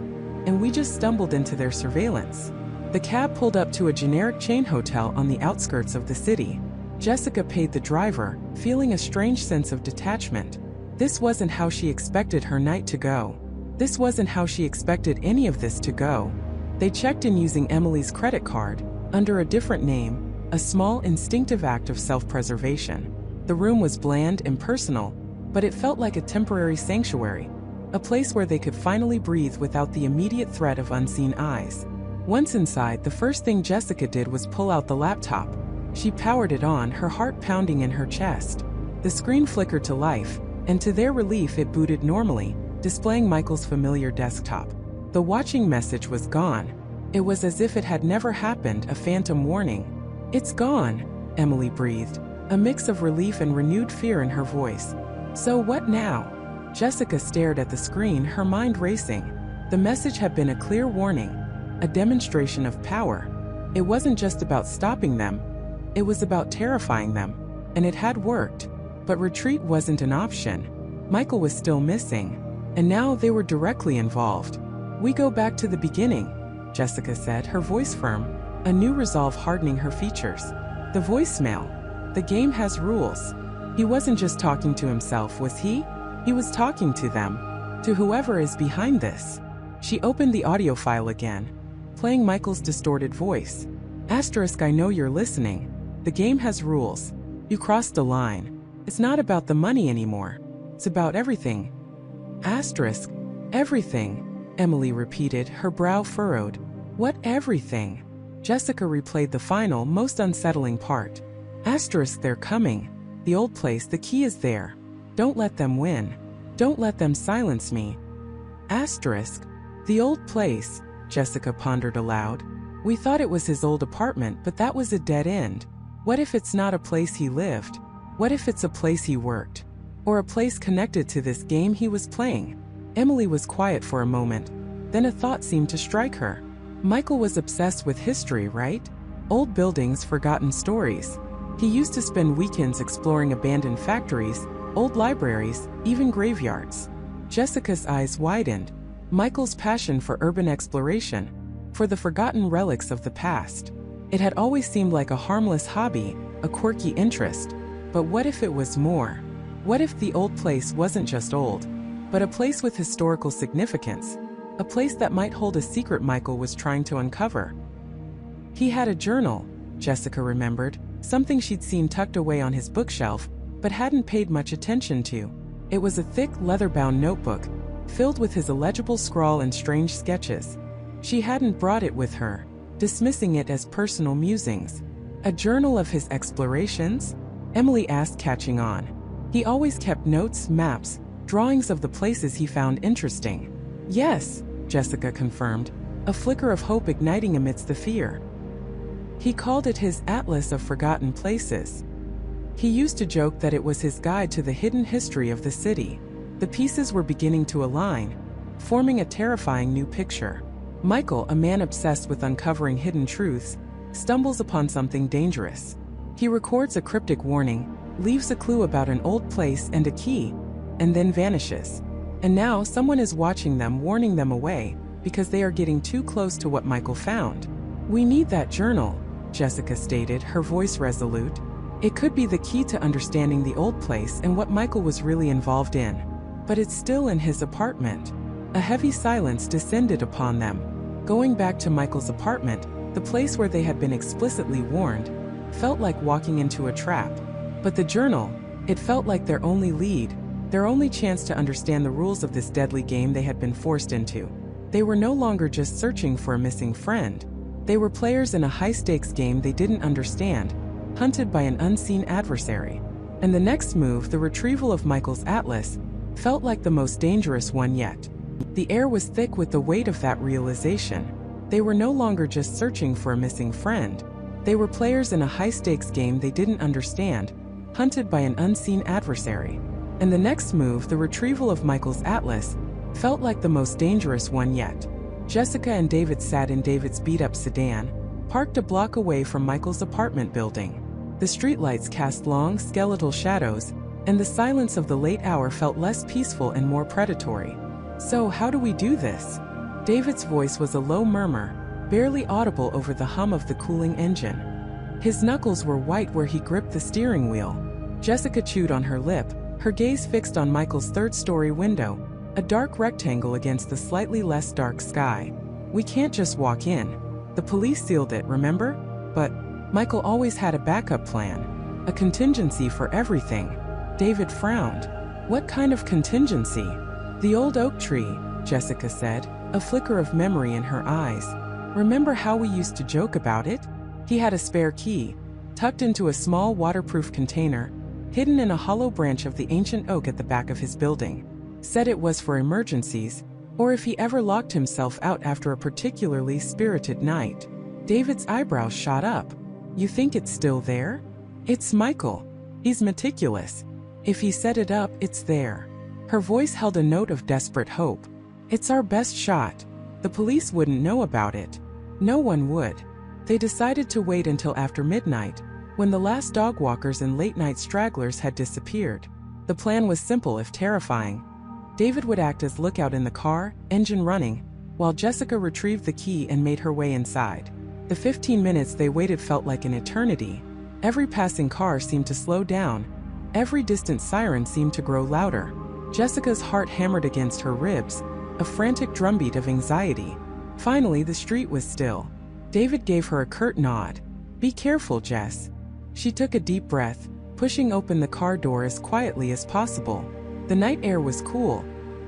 A: and we just stumbled into their surveillance." The cab pulled up to a generic chain hotel on the outskirts of the city. Jessica paid the driver, feeling a strange sense of detachment. This wasn't how she expected her night to go. This wasn't how she expected any of this to go. They checked in using Emily's credit card, under a different name, a small instinctive act of self-preservation. The room was bland, impersonal, but it felt like a temporary sanctuary, a place where they could finally breathe without the immediate threat of unseen eyes. Once inside, the first thing Jessica did was pull out the laptop. She powered it on, her heart pounding in her chest. The screen flickered to life, and to their relief it booted normally, displaying Michael's familiar desktop. The watching message was gone. It was as if it had never happened, a phantom warning. "It's gone," Emily breathed, a mix of relief and renewed fear in her voice. "So what now?" Jessica stared at the screen, her mind racing. The message had been a clear warning, a demonstration of power. It wasn't just about stopping them, it was about terrifying them, and it had worked. But retreat wasn't an option. Michael was still missing, and now they were directly involved. "We go back to the beginning," Jessica said, her voice firm, a new resolve hardening her features. "The voicemail. The game has rules." He wasn't just talking to himself, was he? He was talking to them, to whoever is behind this. She opened the audio file again, playing Michael's distorted voice. "Asterisk, I know you're listening. The game has rules. You crossed the line. It's not about the money anymore. It's about everything." "Asterisk, everything," Emily repeated, her brow furrowed. "What everything?" Jessica replayed the final, most unsettling part. "Asterisk, they're coming. The old place, the key is there. Don't let them win. Don't let them silence me." Asterisk. The old place, Jessica pondered aloud. We thought it was his old apartment, but that was a dead end. What if it's not a place he lived? What if it's a place he worked? Or a place connected to this game he was playing? Emily was quiet for a moment. Then a thought seemed to strike her. Michael was obsessed with history, right? Old buildings, forgotten stories. He used to spend weekends exploring abandoned factories, old libraries, even graveyards. Jessica's eyes widened. Michael's passion for urban exploration, for the forgotten relics of the past. It had always seemed like a harmless hobby, a quirky interest. But what if it was more? What if the old place wasn't just old, but a place with historical significance? A place that might hold a secret Michael was trying to uncover. He had a journal, Jessica remembered, something she'd seen tucked away on his bookshelf, but hadn't paid much attention to. It was a thick, leather-bound notebook, filled with his illegible scrawl and strange sketches. She hadn't brought it with her, dismissing it as personal musings. A journal of his explorations? Emily asked, catching on. He always kept notes, maps, drawings of the places he found interesting. Yes, Jessica confirmed, a flicker of hope igniting amidst the fear. He called it his Atlas of Forgotten Places. He used to joke that it was his guide to the hidden history of the city. The pieces were beginning to align, forming a terrifying new picture. Michael, a man obsessed with uncovering hidden truths, stumbles upon something dangerous. He records a cryptic warning, leaves a clue about an old place and a key, and then vanishes. And now someone is watching them, warning them away, because they are getting too close to what Michael found. We need that journal, Jessica stated, her voice resolute. It could be the key to understanding the old place and what Michael was really involved in. But it's still in his apartment. A heavy silence descended upon them. Going back to Michael's apartment, the place where they had been explicitly warned, felt like walking into a trap. But the journal, it felt like their only lead, their only chance to understand the rules of this deadly game they had been forced into. They were no longer just searching for a missing friend. They were players in a high-stakes game they didn't understand, hunted by an unseen adversary. And the next move, the retrieval of Michael's atlas, felt like the most dangerous one yet. The air was thick with the weight of that realization. They were no longer just searching for a missing friend. They were players in a high-stakes game they didn't understand, hunted by an unseen adversary. And the next move, the retrieval of Michael's atlas, felt like the most dangerous one yet. Jessica and David sat in David's beat-up sedan, parked a block away from Michael's apartment building. The streetlights cast long, skeletal shadows, and the silence of the late hour felt less peaceful and more predatory. So how do we do this? David's voice was a low murmur, barely audible over the hum of the cooling engine. His knuckles were white where he gripped the steering wheel. Jessica chewed on her lip, her gaze fixed on Michael's third-story window, a dark rectangle against the slightly less dark sky. We can't just walk in. The police sealed it, remember? But Michael always had a backup plan, a contingency for everything. David frowned. What kind of contingency? The old oak tree, Jessica said, a flicker of memory in her eyes. Remember how we used to joke about it? He had a spare key, tucked into a small waterproof container, hidden in a hollow branch of the ancient oak at the back of his building. Said it was for emergencies, or if he ever locked himself out after a particularly spirited night. David's eyebrows shot up. You think it's still there? It's Michael. He's meticulous. If he set it up, it's there. Her voice held a note of desperate hope. It's our best shot. The police wouldn't know about it. No one would. They decided to wait until after midnight, when the last dog walkers and late-night stragglers had disappeared. The plan was simple if terrifying. David would act as lookout in the car, engine running, while Jessica retrieved the key and made her way inside. The 15 minutes they waited felt like an eternity. Every passing car seemed to slow down. Every distant siren seemed to grow louder. Jessica's heart hammered against her ribs, a frantic drumbeat of anxiety. Finally, the street was still. David gave her a curt nod. Be careful, Jess. She took a deep breath, pushing open the car door as quietly as possible. The night air was cool,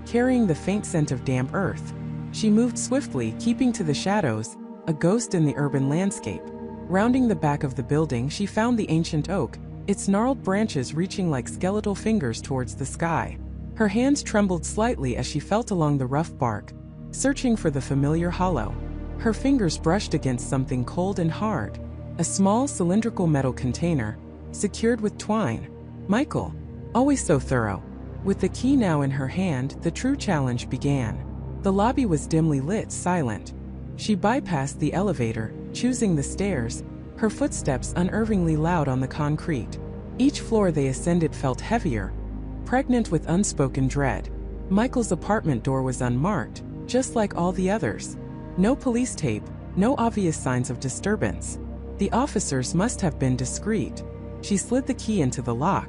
A: carrying the faint scent of damp earth. She moved swiftly, keeping to the shadows, a ghost in the urban landscape. Rounding the back of the building, she found the ancient oak, its gnarled branches reaching like skeletal fingers towards the sky. Her hands trembled slightly as she felt along the rough bark, searching for the familiar hollow. Her fingers brushed against something cold and hard, a small cylindrical metal container, secured with twine. Michael, always so thorough. With the key now in her hand, the true challenge began. The lobby was dimly lit, silent. She bypassed the elevator, choosing the stairs, her footsteps unnervingly loud on the concrete. Each floor they ascended felt heavier, pregnant with unspoken dread. Michael's apartment door was unmarked, just like all the others. No police tape, no obvious signs of disturbance. The officers must have been discreet. She slid the key into the lock.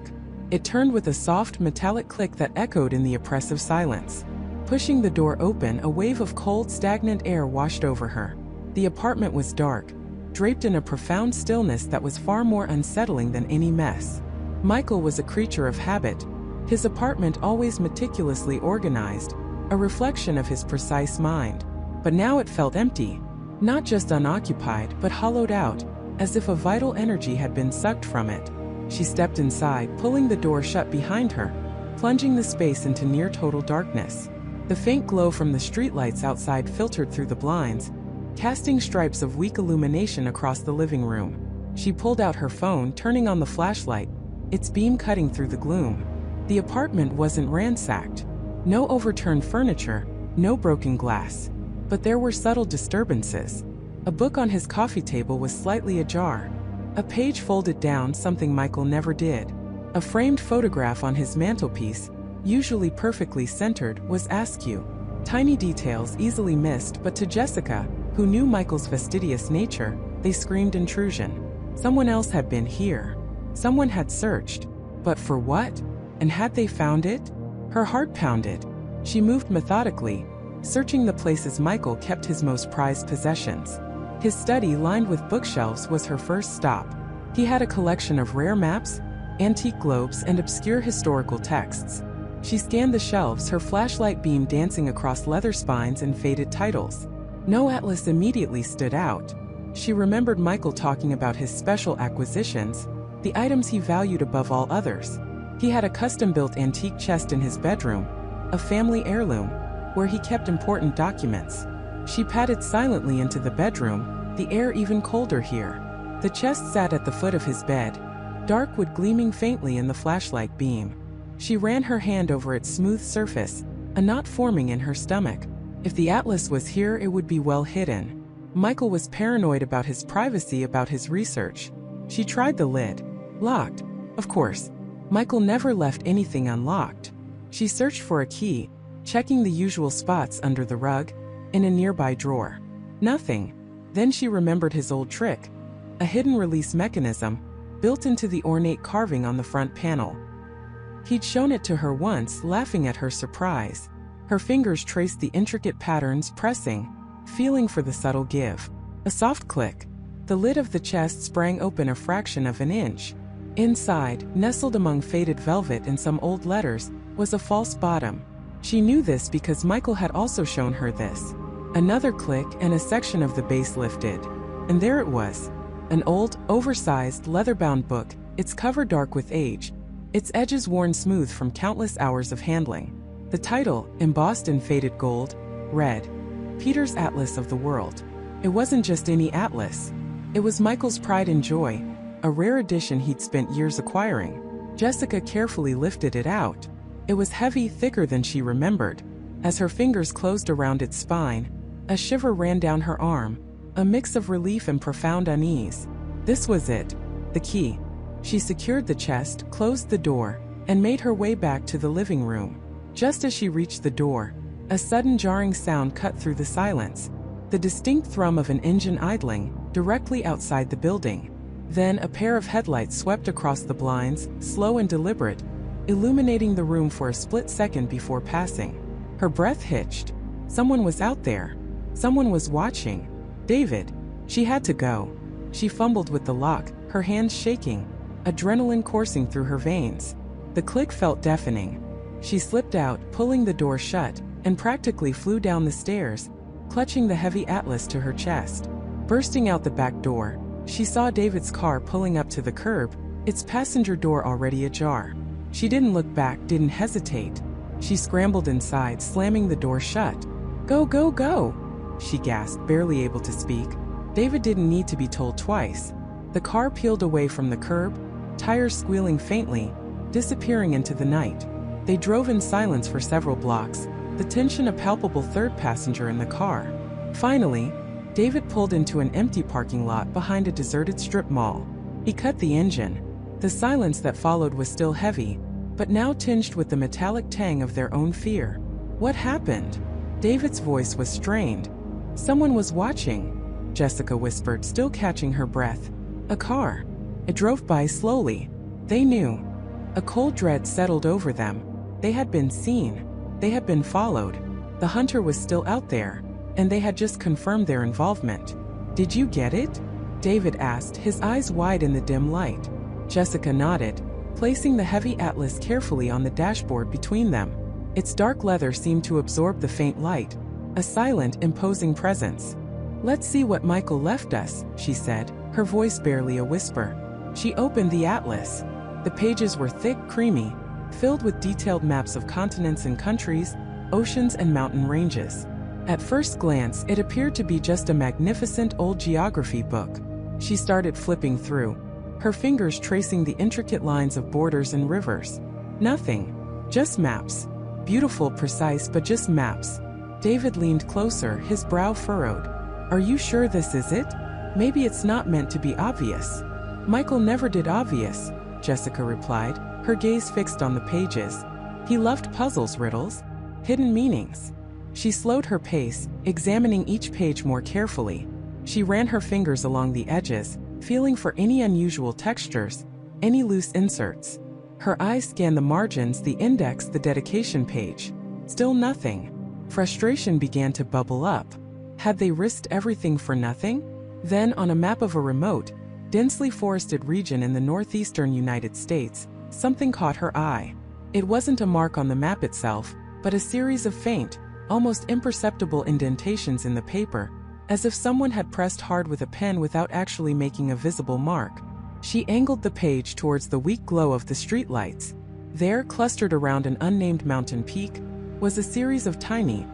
A: It turned with a soft metallic click that echoed in the oppressive silence. Pushing the door open, a wave of cold, stagnant air washed over her. The apartment was dark, draped in a profound stillness that was far more unsettling than any mess. Michael was a creature of habit, his apartment always meticulously organized, a reflection of his precise mind. But now it felt empty, not just unoccupied, but hollowed out, as if a vital energy had been sucked from it. She stepped inside, pulling the door shut behind her, plunging the space into near total darkness. The faint glow from the streetlights outside filtered through the blinds, casting stripes of weak illumination across the living room. She pulled out her phone, turning on the flashlight, its beam cutting through the gloom. The apartment wasn't ransacked. No overturned furniture, no broken glass. But there were subtle disturbances. A book on his coffee table was slightly ajar. A page folded down, something Michael never did. A framed photograph on his mantelpiece, usually perfectly centered, was askew. Tiny details easily missed, but to Jessica, who knew Michael's fastidious nature, they screamed intrusion. Someone else had been here. Someone had searched. But for what? And had they found it? Her heart pounded. She moved methodically, searching the places Michael kept his most prized possessions. His study, lined with bookshelves, was her first stop. He had a collection of rare maps, antique globes, and obscure historical texts. She scanned the shelves, her flashlight beam dancing across leather spines and faded titles. No atlas immediately stood out. She remembered Michael talking about his special acquisitions, the items he valued above all others. He had a custom-built antique chest in his bedroom, a family heirloom, where he kept important documents. She padded silently into the bedroom, the air even colder here. The chest sat at the foot of his bed, dark wood gleaming faintly in the flashlight beam. She ran her hand over its smooth surface, a knot forming in her stomach. If the atlas was here, it would be well hidden. Michael was paranoid about his privacy, about his research. She tried the lid. Locked. Of course. Michael never left anything unlocked. She searched for a key, checking the usual spots under the rug, in a nearby drawer. Nothing. Then she remembered his old trick. A hidden release mechanism, built into the ornate carving on the front panel. He'd shown it to her once, laughing at her surprise. Her fingers traced the intricate patterns, pressing, feeling for the subtle give. A soft click. The lid of the chest sprang open a fraction of an inch. Inside, nestled among faded velvet and some old letters, was a false bottom. She knew this because Michael had also shown her this. Another click and a section of the base lifted. And there it was. An old, oversized, leather-bound book, its cover dark with age, its edges worn smooth from countless hours of handling. The title, embossed in faded gold, read, Peter's Atlas of the World. It wasn't just any atlas. It was Michael's pride and joy, a rare edition he'd spent years acquiring. Jessica carefully lifted it out. It was heavy, thicker than she remembered. As her fingers closed around its spine, a shiver ran down her arm, a mix of relief and profound unease. This was it, the key. She secured the chest, closed the door, and made her way back to the living room. Just as she reached the door, a sudden jarring sound cut through the silence, the distinct thrum of an engine idling, directly outside the building. Then a pair of headlights swept across the blinds, slow and deliberate, illuminating the room for a split second before passing. Her breath hitched. Someone was out there. Someone was watching. David. She had to go. She fumbled with the lock, her hands shaking, adrenaline coursing through her veins. The click felt deafening. She slipped out, pulling the door shut, and practically flew down the stairs, clutching the heavy atlas to her chest. Bursting out the back door, she saw David's car pulling up to the curb, its passenger door already ajar. She didn't look back, didn't hesitate. She scrambled inside, slamming the door shut. "Go, go, go!" she gasped, barely able to speak. David didn't need to be told twice. The car peeled away from the curb, tires squealing faintly, disappearing into the night. They drove in silence for several blocks, the tension a palpable third passenger in the car. Finally, David pulled into an empty parking lot behind a deserted strip mall. He cut the engine. The silence that followed was still heavy, but now tinged with the metallic tang of their own fear. What happened? David's voice was strained. "Someone was watching," Jessica whispered, still catching her breath. "A car. It drove by slowly." They knew. A cold dread settled over them. They had been seen. They had been followed. The hunter was still out there, and they had just confirmed their involvement. "Did you get it?" David asked, his eyes wide in the dim light. Jessica nodded, placing the heavy atlas carefully on the dashboard between them. Its dark leather seemed to absorb the faint light, a silent, imposing presence. "Let's see what Michael left us," she said, her voice barely a whisper. She opened the atlas. The pages were thick, creamy, filled with detailed maps of continents and countries, oceans and mountain ranges. At first glance, it appeared to be just a magnificent old geography book. She started flipping through, her fingers tracing the intricate lines of borders and rivers. Nothing. Just maps. Beautiful, precise, but just maps. David leaned closer, his brow furrowed. "Are you sure this is it? Maybe it's not meant to be obvious." "Michael never did obvious," Jessica replied, her gaze fixed on the pages. "He loved puzzles, riddles, hidden meanings." She slowed her pace, examining each page more carefully. She ran her fingers along the edges, feeling for any unusual textures, any loose inserts. Her eyes scanned the margins, the index, the dedication page. Still nothing. Frustration began to bubble up. Had they risked everything for nothing? Then, on a map of a remote, densely forested region in the northeastern United States, something caught her eye. It wasn't a mark on the map itself, but a series of faint, almost imperceptible indentations in the paper, as if someone had pressed hard with a pen without actually making a visible mark. She angled the page towards the weak glow of the streetlights. There, clustered around an unnamed mountain peak, was a series of tiny,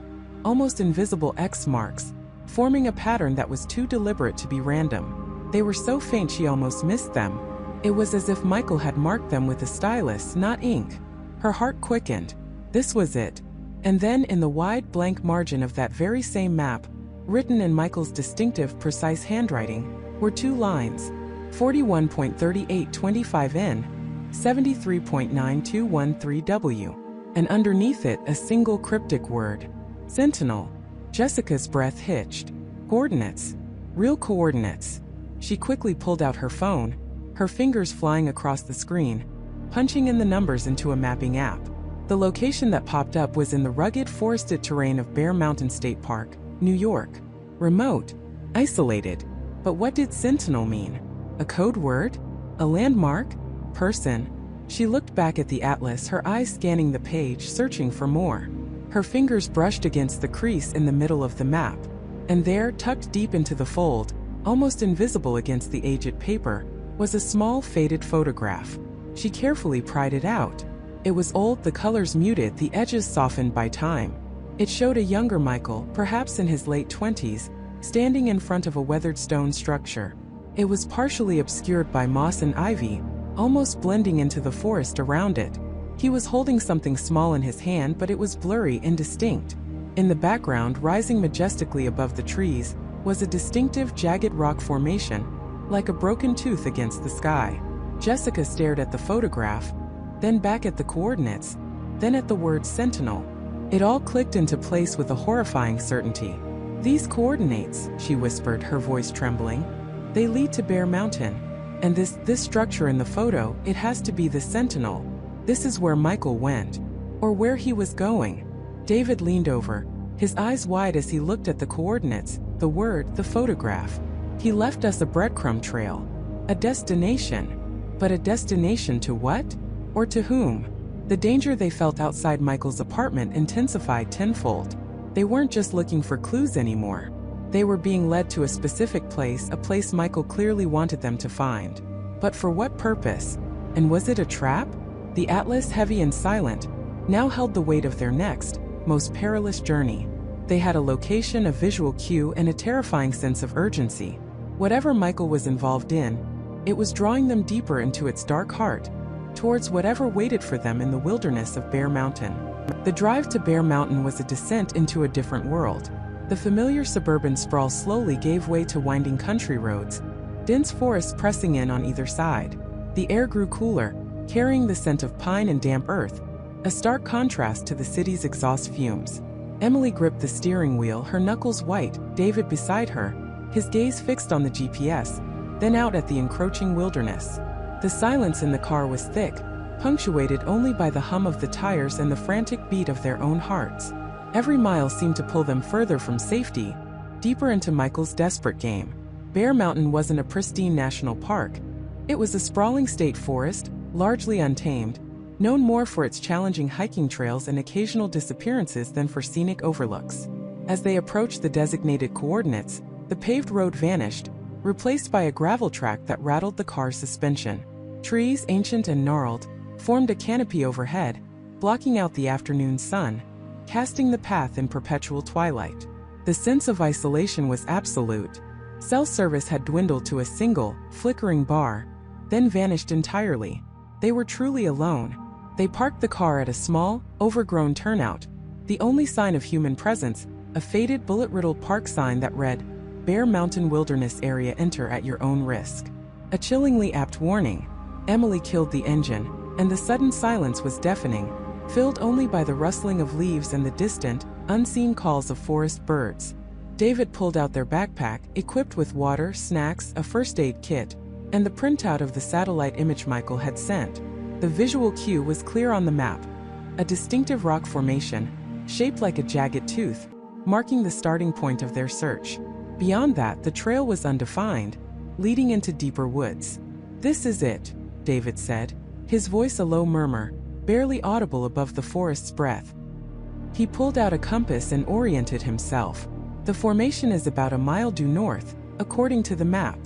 A: almost invisible X marks, forming a pattern that was too deliberate to be random. They were so faint she almost missed them. It was as if Michael had marked them with a stylus, not ink. Her heart quickened. This was it. And then, in the wide, blank margin of that very same map, written in Michael's distinctive, precise handwriting, were two lines: 41.3825N, 73.9213W, and underneath it a single cryptic word: Sentinel. Jessica's breath hitched. Coordinates. Real coordinates. She quickly pulled out her phone, her fingers flying across the screen, punching in the numbers into a mapping app. The location that popped up was in the rugged, forested terrain of Bear Mountain State Park, New York. Remote. Isolated. But what did Sentinel mean? A code word? A landmark? Person? She looked back at the atlas, her eyes scanning the page, searching for more. Her fingers brushed against the crease in the middle of the map. And there, tucked deep into the fold, almost invisible against the aged paper, was a small, faded photograph. She carefully pried it out. It was old, the colors muted, the edges softened by time. It showed a younger Michael, perhaps in his late 20s, standing in front of a weathered stone structure. It was partially obscured by moss and ivy, almost blending into the forest around it. He was holding something small in his hand, but it was blurry, indistinct. In the background, rising majestically above the trees, was a distinctive, jagged rock formation, like a broken tooth against the sky. Jessica stared at the photograph, then back at the coordinates, then at the word Sentinel. It all clicked into place with a horrifying certainty. "These coordinates," she whispered, her voice trembling, "they lead to Bear Mountain. And this structure in the photo, it has to be the Sentinel. This is where Michael went. Or where he was going." David leaned over, his eyes wide as he looked at the coordinates, the word, the photograph. "He left us a breadcrumb trail. A destination. But a destination to what? Or to whom?" The danger they felt outside Michael's apartment intensified tenfold. They weren't just looking for clues anymore. They were being led to a specific place, a place Michael clearly wanted them to find. But for what purpose? And was it a trap? The atlas, heavy and silent, now held the weight of their next, most perilous journey. They had a location, a visual cue, and a terrifying sense of urgency. Whatever Michael was involved in, it was drawing them deeper into its dark heart, towards whatever waited for them in the wilderness of Bear Mountain. The drive to Bear Mountain was a descent into a different world. The familiar suburban sprawl slowly gave way to winding country roads, dense forests pressing in on either side. The air grew cooler, carrying the scent of pine and damp earth, a stark contrast to the city's exhaust fumes. Emily gripped the steering wheel, her knuckles white, David beside her, his gaze fixed on the GPS, then out at the encroaching wilderness. The silence in the car was thick, punctuated only by the hum of the tires and the frantic beat of their own hearts. Every mile seemed to pull them further from safety, deeper into Michael's desperate game. Bear Mountain wasn't a pristine national park. It was a sprawling state forest, largely untamed, known more for its challenging hiking trails and occasional disappearances than for scenic overlooks. As they approached the designated coordinates, the paved road vanished, replaced by a gravel track that rattled the car's suspension. Trees, ancient and gnarled, formed a canopy overhead, blocking out the afternoon sun, casting the path in perpetual twilight. The sense of isolation was absolute. Cell service had dwindled to a single, flickering bar, then vanished entirely. They were truly alone. They parked the car at a small, overgrown turnout, the only sign of human presence, a faded bullet-riddled park sign that read, "Bear Mountain Wilderness Area, enter at your own risk." A chillingly apt warning. Emily killed the engine, and the sudden silence was deafening, filled only by the rustling of leaves and the distant, unseen calls of forest birds. David pulled out their backpack, equipped with water, snacks, a first aid kit, and the printout of the satellite image Michael had sent. The visual cue was clear on the map, a distinctive rock formation, shaped like a jagged tooth, marking the starting point of their search. Beyond that, the trail was undefined, leading into deeper woods. "This is it," David said, his voice a low murmur, barely audible above the forest's breath. He pulled out a compass and oriented himself. "The formation is about a mile due north, according to the map."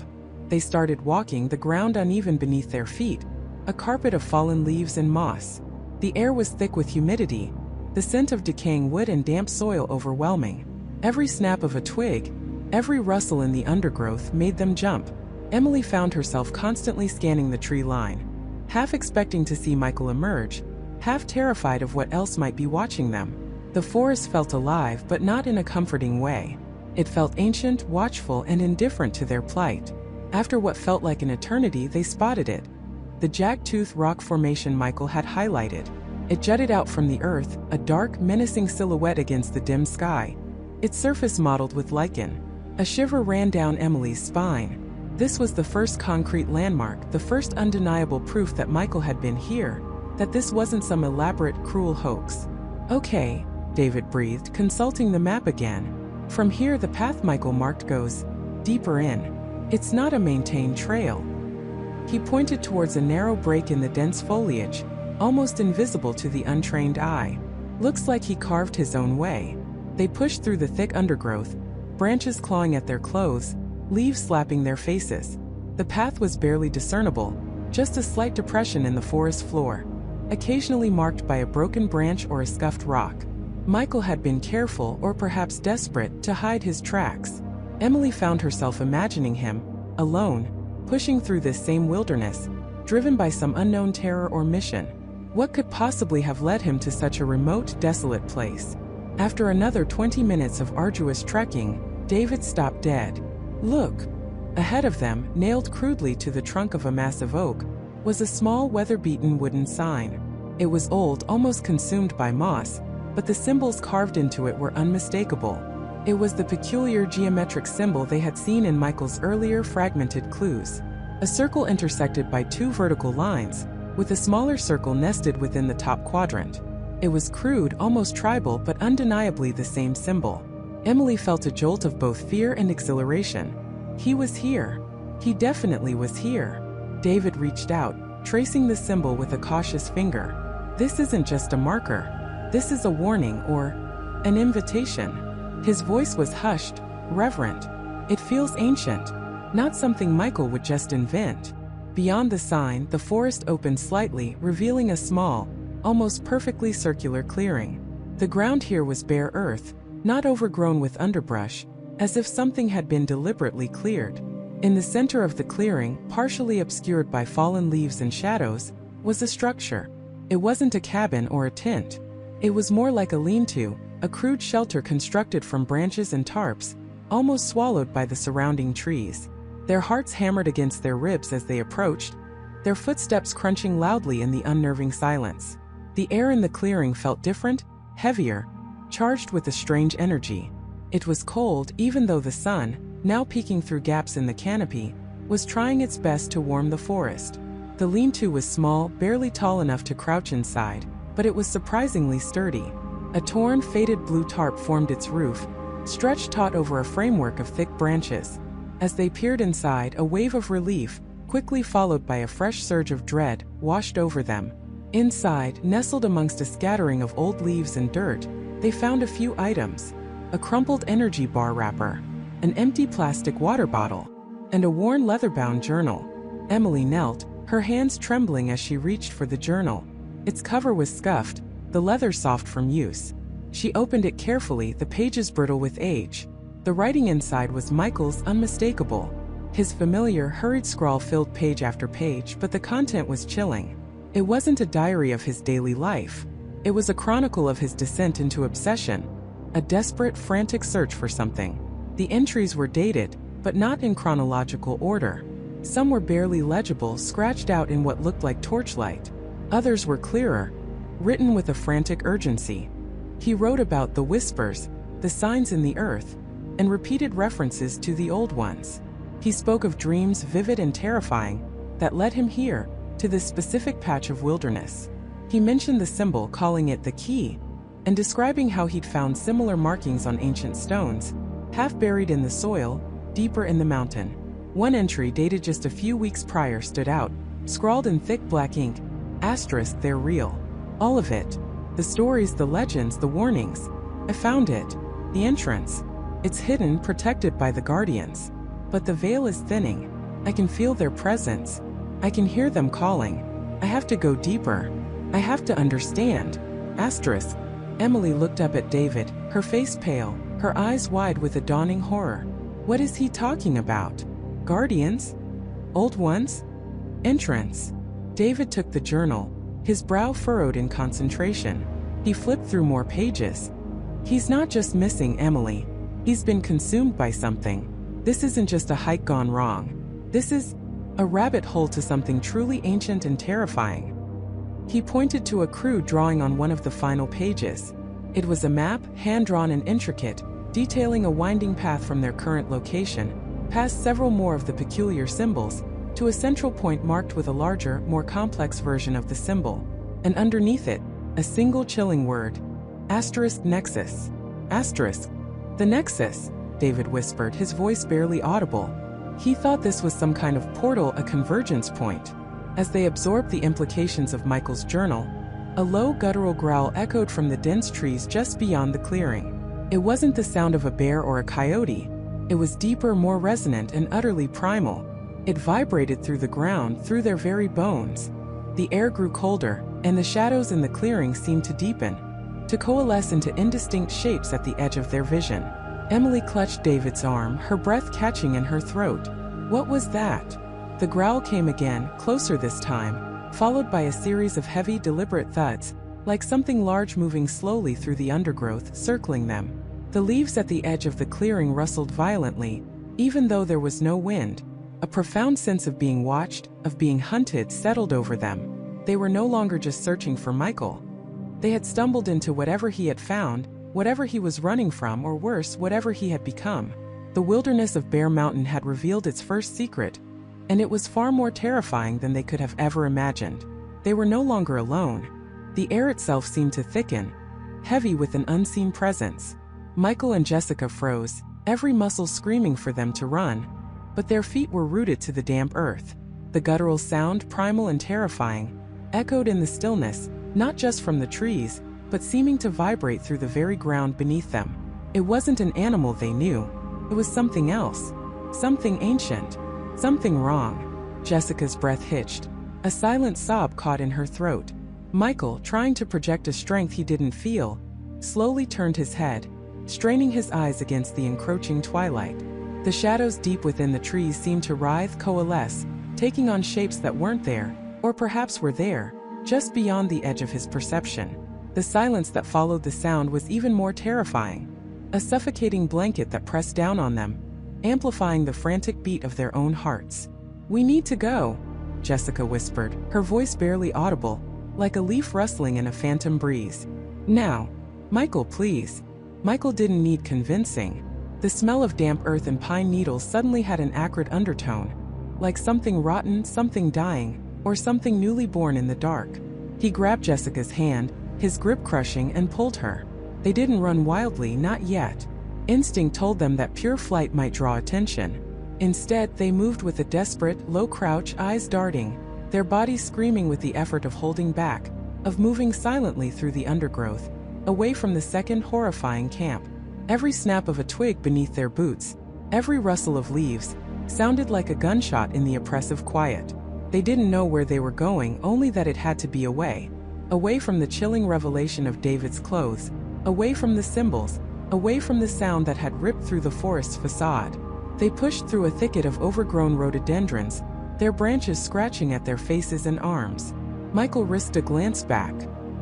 A: They started walking, the ground uneven beneath their feet, a carpet of fallen leaves and moss. The air was thick with humidity, the scent of decaying wood and damp soil overwhelming. Every snap of a twig, every rustle in the undergrowth made them jump. Emily found herself constantly scanning the tree line, half expecting to see Michael emerge, half terrified of what else might be watching them. The forest felt alive, but not in a comforting way. It felt ancient, watchful, and indifferent to their plight. After what felt like an eternity, they spotted it. The jagged-tooth rock formation Michael had highlighted. It jutted out from the earth, a dark, menacing silhouette against the dim sky, its surface mottled with lichen. A shiver ran down Emily's spine. This was the first concrete landmark, the first undeniable proof that Michael had been here, that this wasn't some elaborate, cruel hoax. "Okay," David breathed, consulting the map again. "From here the path Michael marked goes deeper in. It's not a maintained trail." He pointed towards a narrow break in the dense foliage, almost invisible to the untrained eye. "Looks like he carved his own way." They pushed through the thick undergrowth, branches clawing at their clothes, leaves slapping their faces. The path was barely discernible, just a slight depression in the forest floor, occasionally marked by a broken branch or a scuffed rock. Michael had been careful, or perhaps desperate, to hide his tracks. Emily found herself imagining him, alone, pushing through this same wilderness, driven by some unknown terror or mission. What could possibly have led him to such a remote, desolate place? After another 20 minutes of arduous trekking, David stopped dead. "Look!" Ahead of them, nailed crudely to the trunk of a massive oak, was a small, weather-beaten wooden sign. It was old, almost consumed by moss, but the symbols carved into it were unmistakable. It was the peculiar geometric symbol they had seen in Michael's earlier fragmented clues. A circle intersected by two vertical lines, with a smaller circle nested within the top quadrant. It was crude, almost tribal, but undeniably the same symbol. Emily felt a jolt of both fear and exhilaration. He was here. He definitely was here. David reached out, tracing the symbol with a cautious finger. "This isn't just a marker. This is a warning, or an invitation." His voice was hushed, reverent. "It feels ancient, not something Michael would just invent." Beyond the sign, the forest opened slightly, revealing a small, almost perfectly circular clearing. The ground here was bare earth, not overgrown with underbrush, as if something had been deliberately cleared. In the center of the clearing, partially obscured by fallen leaves and shadows, was a structure. It wasn't a cabin or a tent. It was more like a lean-to, a crude shelter constructed from branches and tarps, almost swallowed by the surrounding trees. Their hearts hammered against their ribs as they approached, their footsteps crunching loudly in the unnerving silence. The air in the clearing felt different, heavier, charged with a strange energy. It was cold, even though the sun, now peeking through gaps in the canopy, was trying its best to warm the forest. The lean-to was small, barely tall enough to crouch inside, but it was surprisingly sturdy. A torn, faded blue tarp formed its roof, stretched taut over a framework of thick branches. As they peered inside, a wave of relief, quickly followed by a fresh surge of dread, washed over them. Inside, nestled amongst a scattering of old leaves and dirt, they found a few items: a crumpled energy bar wrapper, an empty plastic water bottle, and a worn leather-bound journal. Emily knelt, her hands trembling as she reached for the journal. Its cover was scuffed, the leather soft from use. She opened it carefully, the pages brittle with age. The writing inside was Michael's, unmistakable. His familiar, hurried scrawl filled page after page, but the content was chilling. It wasn't a diary of his daily life. It was a chronicle of his descent into obsession, a desperate, frantic search for something. The entries were dated, but not in chronological order. Some were barely legible, scratched out in what looked like torchlight. Others were clearer, written with a frantic urgency. He wrote about the whispers, the signs in the earth, and repeated references to the old ones. He spoke of dreams vivid and terrifying that led him here, to this specific patch of wilderness. He mentioned the symbol, calling it the key, and describing how he'd found similar markings on ancient stones, half buried in the soil, deeper in the mountain. One entry dated just a few weeks prior stood out, scrawled in thick black ink, asterisk, they're real. All of it. The stories, the legends, the warnings. I found it. The entrance. It's hidden, protected by the guardians. But the veil is thinning. I can feel their presence. I can hear them calling. I have to go deeper. I have to understand. Asterisk. Emily looked up at David, her face pale, her eyes wide with a dawning horror. What is he talking about? Guardians? Old ones? Entrance. David took the journal, his brow furrowed in concentration. He flipped through more pages. He's not just missing Emily. He's been consumed by something. This isn't just a hike gone wrong. This is a rabbit hole to something truly ancient and terrifying. He pointed to a crude drawing on one of the final pages. It was a map, hand-drawn and intricate, detailing a winding path from their current location, past several more of the peculiar symbols, to a central point marked with a larger, more complex version of the symbol. And underneath it, a single chilling word. Asterisk nexus. Asterisk. The nexus, David whispered, his voice barely audible. He thought this was some kind of portal, a convergence point. As they absorbed the implications of Michael's journal, a low guttural growl echoed from the dense trees just beyond the clearing. It wasn't the sound of a bear or a coyote. It was deeper, more resonant, and utterly primal. It vibrated through the ground, through their very bones. The air grew colder, and the shadows in the clearing seemed to deepen, to coalesce into indistinct shapes at the edge of their vision. Emily clutched David's arm, her breath catching in her throat. What was that? The growl came again, closer this time, followed by a series of heavy, deliberate thuds, like something large moving slowly through the undergrowth, circling them. The leaves at the edge of the clearing rustled violently, even though there was no wind. A profound sense of being watched, of being hunted, settled over them. They were no longer just searching for Michael. They had stumbled into whatever he had found, whatever he was running from, or worse, whatever he had become. The wilderness of Bear Mountain had revealed its first secret, and it was far more terrifying than they could have ever imagined. They were no longer alone. The air itself seemed to thicken, heavy with an unseen presence. Michael and Jessica froze, every muscle screaming for them to run, but their feet were rooted to the damp earth. The guttural sound, primal and terrifying, echoed in the stillness, not just from the trees, but seeming to vibrate through the very ground beneath them. It wasn't an animal they knew. It was something else. Something ancient. Something wrong. Jessica's breath hitched. A silent sob caught in her throat. Michael, trying to project a strength he didn't feel, slowly turned his head, straining his eyes against the encroaching twilight. The shadows deep within the trees seemed to writhe, coalesce, taking on shapes that weren't there, or perhaps were there, just beyond the edge of his perception. The silence that followed the sound was even more terrifying, a suffocating blanket that pressed down on them, amplifying the frantic beat of their own hearts. "We need to go," Jessica whispered, her voice barely audible, like a leaf rustling in a phantom breeze. "Now. Michael, please." Michael didn't need convincing. The smell of damp earth and pine needles suddenly had an acrid undertone, like something rotten, something dying, or something newly born in the dark. He grabbed Jessica's hand, his grip crushing, and pulled her. They didn't run wildly, not yet. Instinct told them that pure flight might draw attention. Instead, they moved with a desperate, low crouch, eyes darting, their bodies screaming with the effort of holding back, of moving silently through the undergrowth, away from the second horrifying camp. Every snap of a twig beneath their boots, every rustle of leaves, sounded like a gunshot in the oppressive quiet. They didn't know where they were going, only that it had to be away. Away from the chilling revelation of David's clothes, away from the symbols, away from the sound that had ripped through the forest's facade. They pushed through a thicket of overgrown rhododendrons, their branches scratching at their faces and arms. Michael risked a glance back.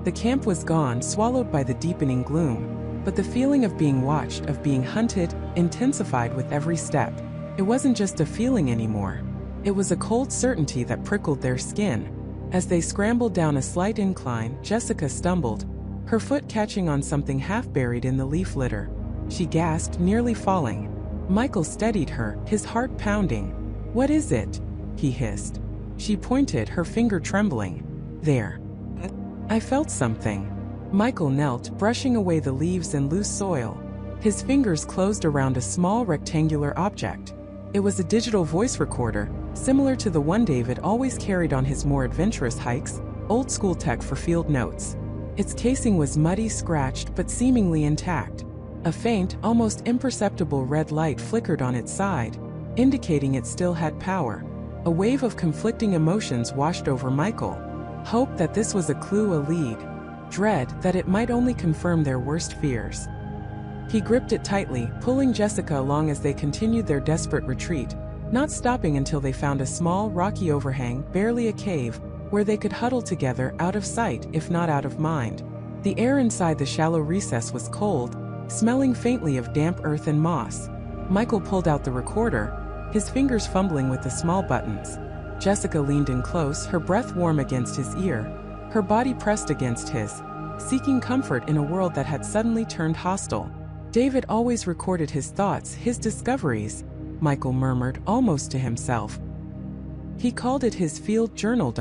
A: The camp was gone, swallowed by the deepening gloom. But the feeling of being watched, of being hunted, intensified with every step. It wasn't just a feeling anymore. It was a cold certainty that prickled their skin. As they scrambled down a slight incline, Jessica stumbled, her foot catching on something half buried in the leaf litter. She gasped, nearly falling. Michael steadied her, his heart pounding. "What is it?" he hissed. She pointed, her finger trembling. "There. I felt something." Michael knelt, brushing away the leaves and loose soil. His fingers closed around a small rectangular object. It was a digital voice recorder, similar to the one David always carried on his more adventurous hikes, old-school tech for field notes. Its casing was muddy, scratched, but seemingly intact. A faint, almost imperceptible red light flickered on its side, indicating it still had power. A wave of conflicting emotions washed over Michael. Hope that this was a clue, a lead. Dread that it might only confirm their worst fears. He gripped it tightly, pulling Jessica along as they continued their desperate retreat, not stopping until they found a small, rocky overhang, barely a cave, where they could huddle together, out of sight, if not out of mind. The air inside the shallow recess was cold, smelling faintly of damp earth and moss. Michael pulled out the recorder, his fingers fumbling with the small buttons. Jessica leaned in close, her breath warm against his ear, her body pressed against his, seeking comfort in a world that had suddenly turned hostile. David always recorded his thoughts, his discoveries, Michael murmured, almost to himself. He called it his field journal.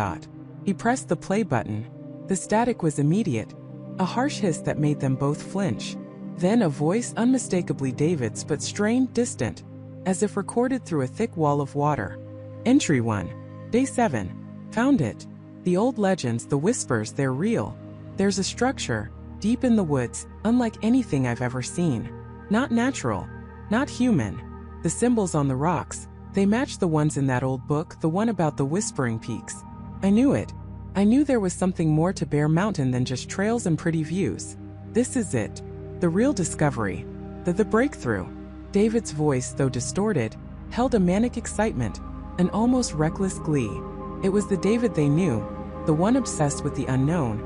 A: He pressed the play button. The static was immediate, a harsh hiss that made them both flinch. Then a voice, unmistakably David's but strained, distant, as if recorded through a thick wall of water. "Entry 1. Day 7. Found it. The old legends, the whispers, they're real. There's a structure, deep in the woods, unlike anything I've ever seen. Not natural. Not human. The symbols on the rocks, they match the ones in that old book, the one about the Whispering Peaks. I knew it. I knew there was something more to Bear Mountain than just trails and pretty views. This is it. The real discovery. The breakthrough." David's voice, though distorted, held a manic excitement, an almost reckless glee. It was the David they knew, the one obsessed with the unknown,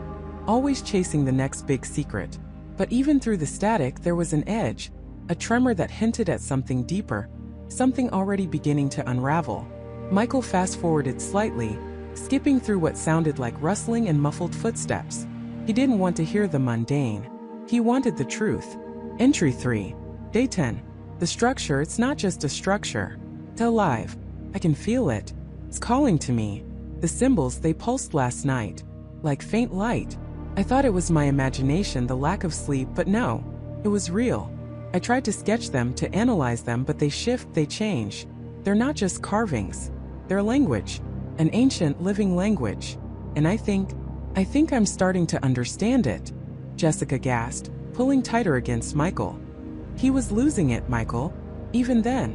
A: always chasing the next big secret. But even through the static there was an edge, a tremor that hinted at something deeper, something already beginning to unravel. Michael fast-forwarded slightly, skipping through what sounded like rustling and muffled footsteps. He didn't want to hear the mundane. He wanted the truth. Entry 3. Day 10. The structure, it's not just a structure. It's alive. I can feel it. It's calling to me. The symbols, they pulsed last night. Like faint light. I thought it was my imagination, the lack of sleep, but no. It was real. I tried to sketch them, to analyze them, but they shift, they change. They're not just carvings. They're language. An ancient, living language. And I think I'm starting to understand it. Jessica gasped, pulling tighter against Michael. He was losing it, Michael. Even then.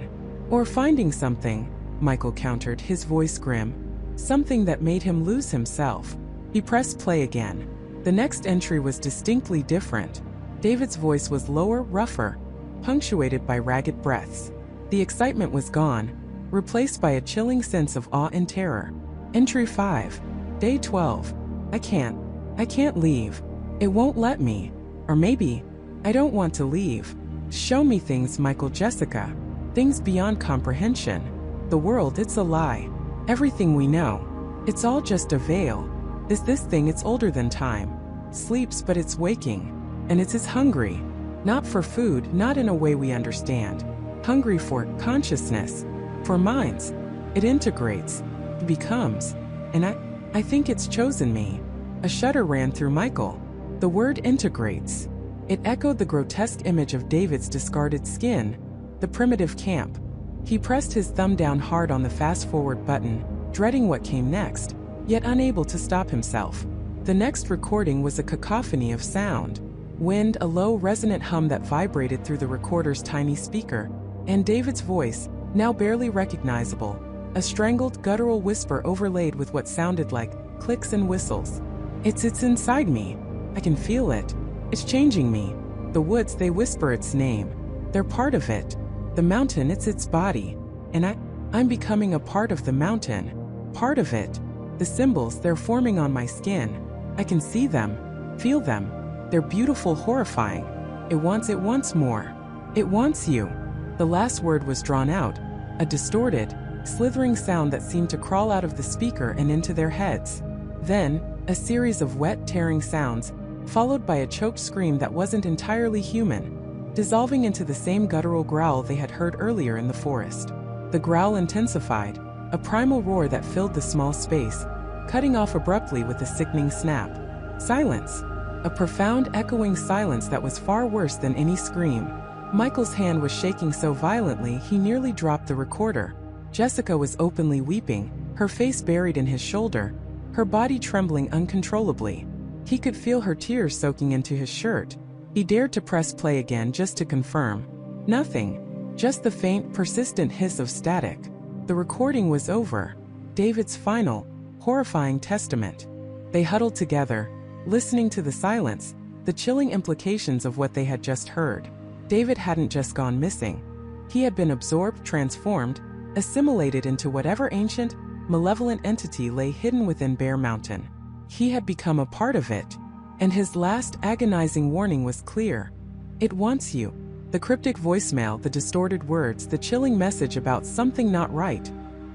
A: Or finding something, Michael countered, his voice grim. Something that made him lose himself. He pressed play again. The next entry was distinctly different. David's voice was lower, rougher, punctuated by ragged breaths. The excitement was gone, replaced by a chilling sense of awe and terror. Entry 5. Day 12. I can't leave. It won't let me. Or maybe, I don't want to leave. Show me things, Michael, Jessica. Things beyond comprehension. The world, it's a lie. Everything we know. It's all just a veil. This thing, it's older than time. Sleeps, but it's waking. And it's as hungry. Not for food, not in a way we understand. Hungry for consciousness. For minds. It integrates. It becomes. And I think it's chosen me. A shudder ran through Michael. The word integrates. It echoed the grotesque image of David's discarded skin. The primitive camp. He pressed his thumb down hard on the fast-forward button, dreading what came next, yet unable to stop himself. The next recording was a cacophony of sound. Wind, a low, resonant hum that vibrated through the recorder's tiny speaker, and David's voice, now barely recognizable, a strangled, guttural whisper overlaid with what sounded like clicks and whistles. It's inside me. I can feel it. It's changing me. The woods, they whisper its name. They're part of it. The mountain, it's its body. And I'm becoming a part of the mountain. Part of it. The symbols, they're forming on my skin. I can see them. Feel them. They're beautiful, horrifying. It wants more. It wants you. The last word was drawn out, a distorted, slithering sound that seemed to crawl out of the speaker and into their heads. Then, a series of wet, tearing sounds, followed by a choked scream that wasn't entirely human, dissolving into the same guttural growl they had heard earlier in the forest. The growl intensified, a primal roar that filled the small space, cutting off abruptly with a sickening snap. Silence. A profound, echoing silence that was far worse than any scream. Michael's hand was shaking so violently he nearly dropped the recorder. Jessica was openly weeping, her face buried in his shoulder, her body trembling uncontrollably. He could feel her tears soaking into his shirt. He dared to press play again just to confirm. Nothing. Just the faint, persistent hiss of static. The recording was over. David's final, horrifying testament. They huddled together, listening to the silence, the chilling implications of what they had just heard. David hadn't just gone missing. He had been absorbed, transformed, assimilated into whatever ancient, malevolent entity lay hidden within Bear Mountain. He had become a part of it. And his last agonizing warning was clear. It wants you. The cryptic voicemail, the distorted words, the chilling message about something not right.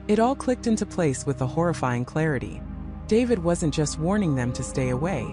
A: It all clicked into place with a horrifying clarity. David wasn't just warning them to stay away.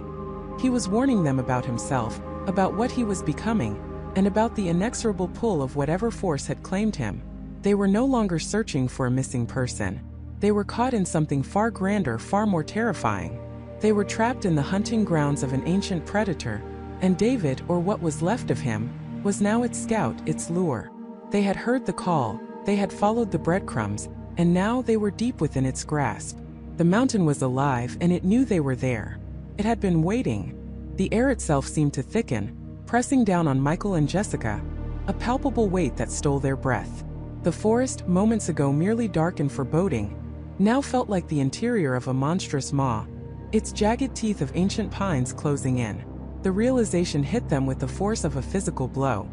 A: He was warning them about himself, about what he was becoming, and about the inexorable pull of whatever force had claimed him. They were no longer searching for a missing person. They were caught in something far grander, far more terrifying. They were trapped in the hunting grounds of an ancient predator, and David, or what was left of him, was now its scout, its lure. They had heard the call, they had followed the breadcrumbs, and now they were deep within its grasp. The mountain was alive, and it knew they were there. It had been waiting. The air itself seemed to thicken, pressing down on Michael and Jessica, a palpable weight that stole their breath. The forest, moments ago merely dark and foreboding, now felt like the interior of a monstrous maw, its jagged teeth of ancient pines closing in. The realization hit them with the force of a physical blow.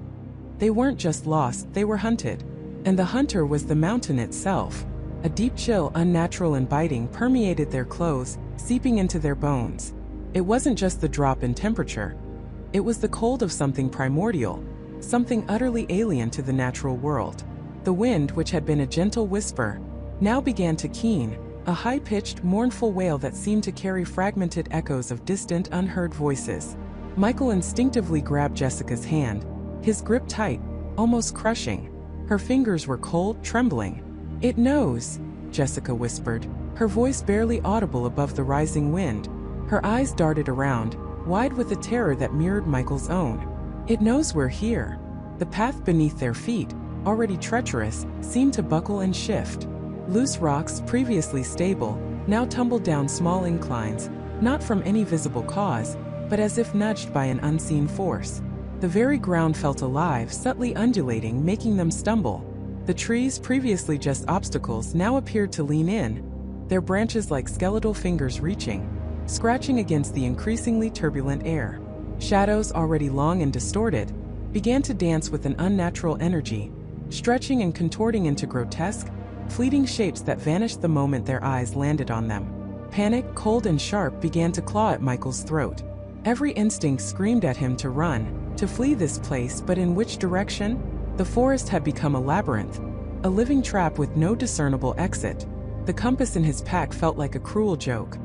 A: They weren't just lost, they were hunted. And the hunter was the mountain itself. A deep chill, unnatural and biting, permeated their clothes, seeping into their bones. It wasn't just the drop in temperature. It was the cold of something primordial, something utterly alien to the natural world. The wind, which had been a gentle whisper, now began to keen, a high-pitched, mournful wail that seemed to carry fragmented echoes of distant, unheard voices. Michael instinctively grabbed Jessica's hand, his grip tight, almost crushing. Her fingers were cold, trembling. "It knows," Jessica whispered, her voice barely audible above the rising wind. Her eyes darted around, wide with a terror that mirrored Michael's own. "It knows we're here." The path beneath their feet, already treacherous, seemed to buckle and shift. Loose rocks, previously stable, now tumbled down small inclines, not from any visible cause, but as if nudged by an unseen force. The very ground felt alive, subtly undulating, making them stumble. The trees, previously just obstacles, now appeared to lean in, their branches like skeletal fingers reaching. scratching against the increasingly turbulent air. Shadows, already long and distorted, began to dance with an unnatural energy, stretching and contorting into grotesque, fleeting shapes that vanished the moment their eyes landed on them. Panic, cold and sharp, began to claw at Michael's throat. Every instinct screamed at him to run, to flee this place, but in which direction? The forest had become a labyrinth, a living trap with no discernible exit. The compass in his pack felt like a cruel joke.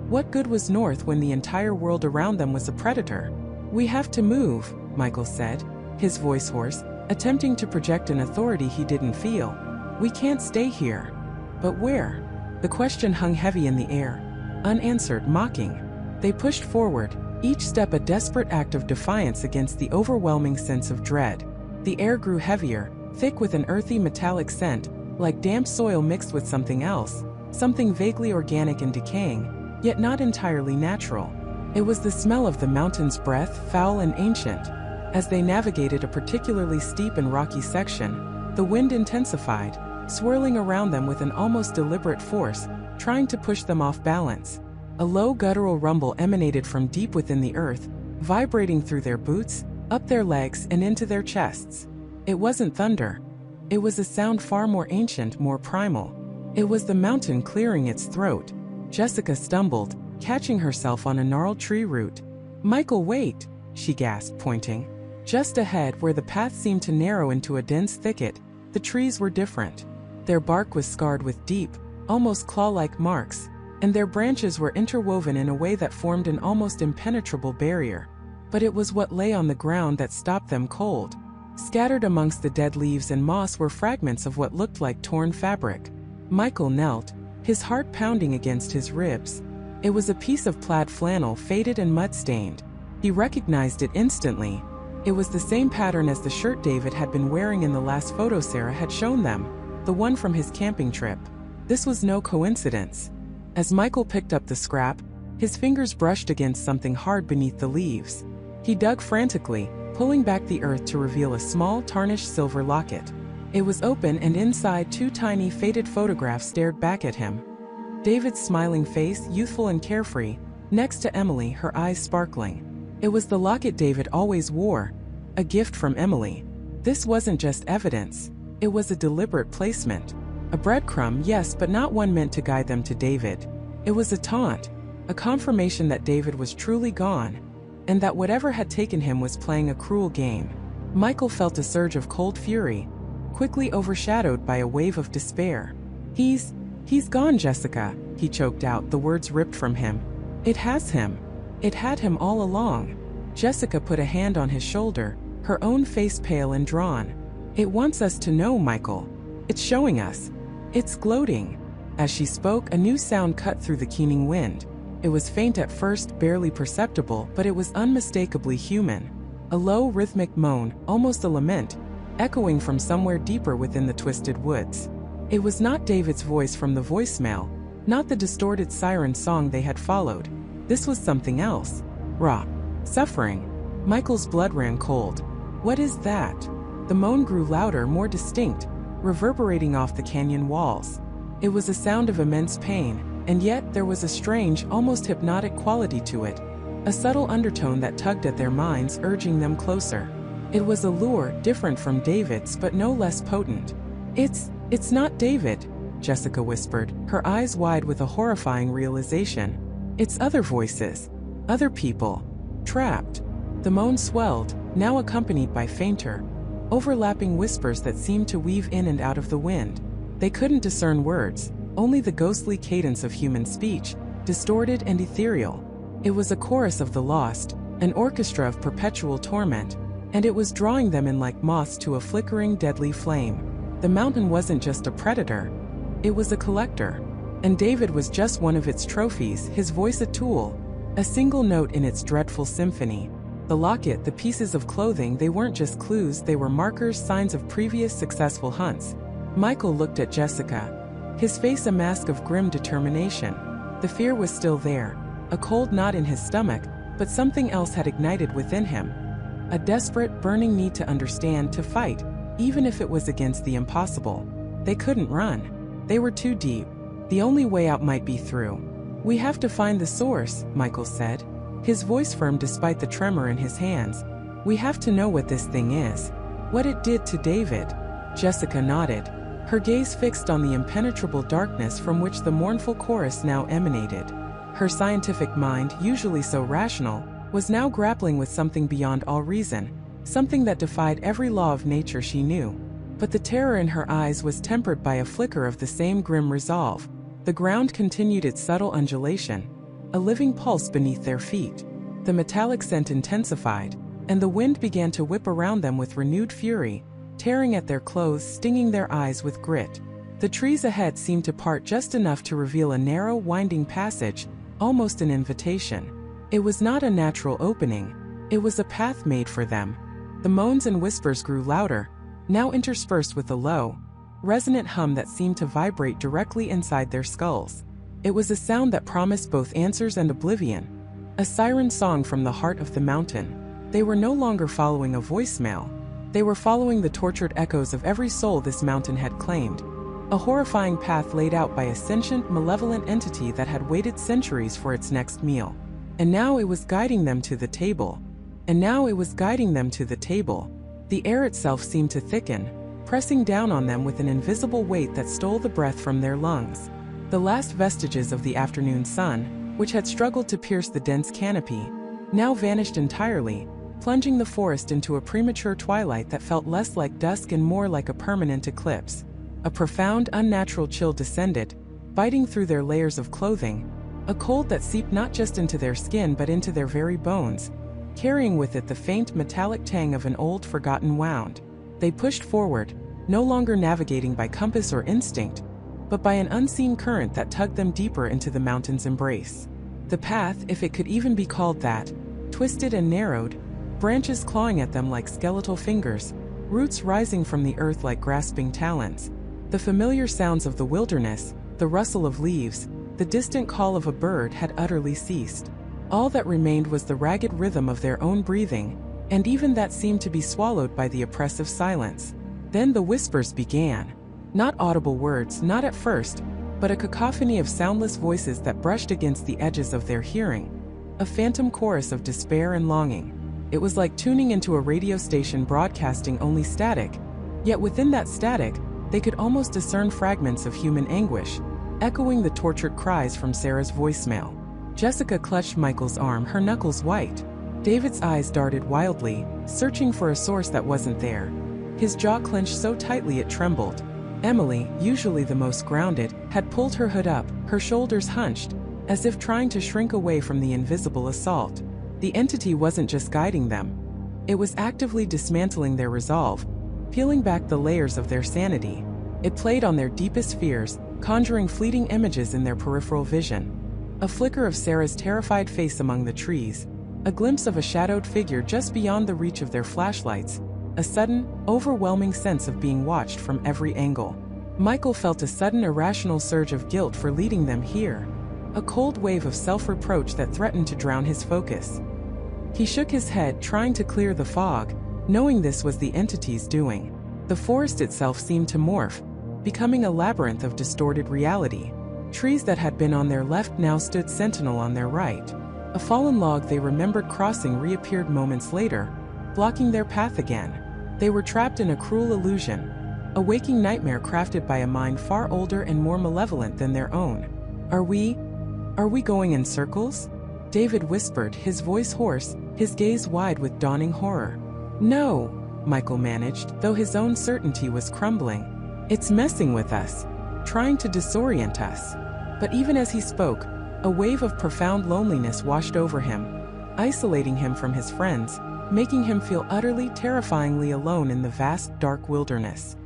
A: What good was north when the entire world around them was a predator? "We have to move," Michael said, his voice hoarse, attempting to project an authority he didn't feel. "We can't stay here." "But where?" The question hung heavy in the air, unanswered, mocking. They pushed forward, each step a desperate act of defiance against the overwhelming sense of dread. The air grew heavier, thick with an earthy metallic scent, like damp soil mixed with something else, something vaguely organic and decaying, yet not entirely natural. It was the smell of the mountain's breath, foul and ancient. As they navigated a particularly steep and rocky section, the wind intensified, swirling around them with an almost deliberate force, trying to push them off balance. A low guttural rumble emanated from deep within the earth, vibrating through their boots, up their legs and into their chests. It wasn't thunder. It was a sound far more ancient, more primal. It was the mountain clearing its throat. Jessica stumbled, catching herself on a gnarled tree root. "Michael, wait!" she gasped, pointing. Just ahead, where the path seemed to narrow into a dense thicket, the trees were different. Their bark was scarred with deep, almost claw-like marks, and their branches were interwoven in a way that formed an almost impenetrable barrier. But it was what lay on the ground that stopped them cold. Scattered amongst the dead leaves and moss were fragments of what looked like torn fabric. Michael knelt, his heart pounding against his ribs. It was a piece of plaid flannel, faded and mud-stained. He recognized it instantly. It was the same pattern as the shirt David had been wearing in the last photo Sarah had shown them, the one from his camping trip. This was no coincidence. As Michael picked up the scrap, his fingers brushed against something hard beneath the leaves. He dug frantically, pulling back the earth to reveal a small, tarnished silver locket. It was open, and inside, two tiny, faded photographs stared back at him. David's smiling face, youthful and carefree, next to Emily, her eyes sparkling. It was the locket David always wore, a gift from Emily. This wasn't just evidence. It was a deliberate placement. A breadcrumb, yes, but not one meant to guide them to David. It was a taunt, a confirmation that David was truly gone, and that whatever had taken him was playing a cruel game. Michael felt a surge of cold fury, quickly overshadowed by a wave of despair. He's gone, Jessica," he choked out, the words ripped from him. "It has him. It had him all along." Jessica put a hand on his shoulder, her own face pale and drawn. "It wants us to know, Michael. It's showing us. It's gloating." As she spoke, a new sound cut through the keening wind. It was faint at first, barely perceptible, but it was unmistakably human. A low, rhythmic moan, almost a lament, echoing from somewhere deeper within the twisted woods. It was not David's voice from the voicemail, not the distorted siren song they had followed. This was something else. Raw. Suffering. Michael's blood ran cold. "What is that?" The moan grew louder, more distinct, reverberating off the canyon walls. It was a sound of immense pain, and yet there was a strange, almost hypnotic quality to it, a subtle undertone that tugged at their minds, urging them closer. It was a lure, different from David's, but no less potent. It's not David," Jessica whispered, her eyes wide with a horrifying realization. "It's other voices. Other people. Trapped." The moan swelled, now accompanied by fainter, overlapping whispers that seemed to weave in and out of the wind. They couldn't discern words, only the ghostly cadence of human speech, distorted and ethereal. It was a chorus of the lost, an orchestra of perpetual torment, and it was drawing them in like moths to a flickering, deadly flame. The mountain wasn't just a predator, it was a collector. And David was just one of its trophies, his voice a tool, a single note in its dreadful symphony. The locket, the pieces of clothing, they weren't just clues, they were markers, signs of previous successful hunts. Michael looked at Jessica, his face a mask of grim determination. The fear was still there, a cold knot in his stomach, but something else had ignited within him. A desperate, burning need to understand, to fight, even if it was against the impossible. They couldn't run. They were too deep. The only way out might be through. "We have to find the source," Michael said, his voice firm despite the tremor in his hands. "We have to know what this thing is. What it did to David." Jessica nodded, her gaze fixed on the impenetrable darkness from which the mournful chorus now emanated. Her scientific mind, usually so rational, was now grappling with something beyond all reason, something that defied every law of nature she knew. But the terror in her eyes was tempered by a flicker of the same grim resolve. The ground continued its subtle undulation, a living pulse beneath their feet. The metallic scent intensified, and the wind began to whip around them with renewed fury, tearing at their clothes, stinging their eyes with grit. The trees ahead seemed to part just enough to reveal a narrow, winding passage, almost an invitation. It was not a natural opening, it was a path made for them. The moans and whispers grew louder, now interspersed with a low, resonant hum that seemed to vibrate directly inside their skulls. It was a sound that promised both answers and oblivion, a siren song from the heart of the mountain. They were no longer following a voicemail. They were following the tortured echoes of every soul this mountain had claimed. A horrifying path laid out by a sentient, malevolent entity that had waited centuries for its next meal. And now it was guiding them to the table. The air itself seemed to thicken, pressing down on them with an invisible weight that stole the breath from their lungs. The last vestiges of the afternoon sun, which had struggled to pierce the dense canopy, now vanished entirely, plunging the forest into a premature twilight that felt less like dusk and more like a permanent eclipse. A profound, unnatural chill descended, biting through their layers of clothing, a cold that seeped not just into their skin but into their very bones, carrying with it the faint metallic tang of an old forgotten wound. They pushed forward, no longer navigating by compass or instinct, but by an unseen current that tugged them deeper into the mountain's embrace. The path, if it could even be called that, twisted and narrowed, branches clawing at them like skeletal fingers, roots rising from the earth like grasping talons. The familiar sounds of the wilderness, the rustle of leaves, the distant call of a bird had utterly ceased. All that remained was the ragged rhythm of their own breathing, and even that seemed to be swallowed by the oppressive silence. Then the whispers began. Not audible words, not at first, but a cacophony of soundless voices that brushed against the edges of their hearing. A phantom chorus of despair and longing. It was like tuning into a radio station broadcasting only static, yet within that static, they could almost discern fragments of human anguish, echoing the tortured cries from Sarah's voicemail. Jessica clutched Michael's arm, her knuckles white. David's eyes darted wildly, searching for a source that wasn't there. His jaw clenched so tightly it trembled. Emily, usually the most grounded, had pulled her hood up, her shoulders hunched, as if trying to shrink away from the invisible assault. The entity wasn't just guiding them. It was actively dismantling their resolve, peeling back the layers of their sanity. It played on their deepest fears, conjuring fleeting images in their peripheral vision. A flicker of Sarah's terrified face among the trees, a glimpse of a shadowed figure just beyond the reach of their flashlights, a sudden, overwhelming sense of being watched from every angle. Michael felt a sudden irrational surge of guilt for leading them here, a cold wave of self-reproach that threatened to drown his focus. He shook his head, trying to clear the fog, knowing this was the entity's doing. The forest itself seemed to morph, becoming a labyrinth of distorted reality. Trees that had been on their left now stood sentinel on their right. A fallen log they remembered crossing reappeared moments later, blocking their path again. They were trapped in a cruel illusion, a waking nightmare crafted by a mind far older and more malevolent than their own. Are we going in circles?" David whispered, his voice hoarse, his gaze wide with dawning horror. "No," Michael managed, though his own certainty was crumbling. "It's messing with us, trying to disorient us." But even as he spoke, a wave of profound loneliness washed over him, isolating him from his friends, making him feel utterly, terrifyingly alone in the vast, dark wilderness.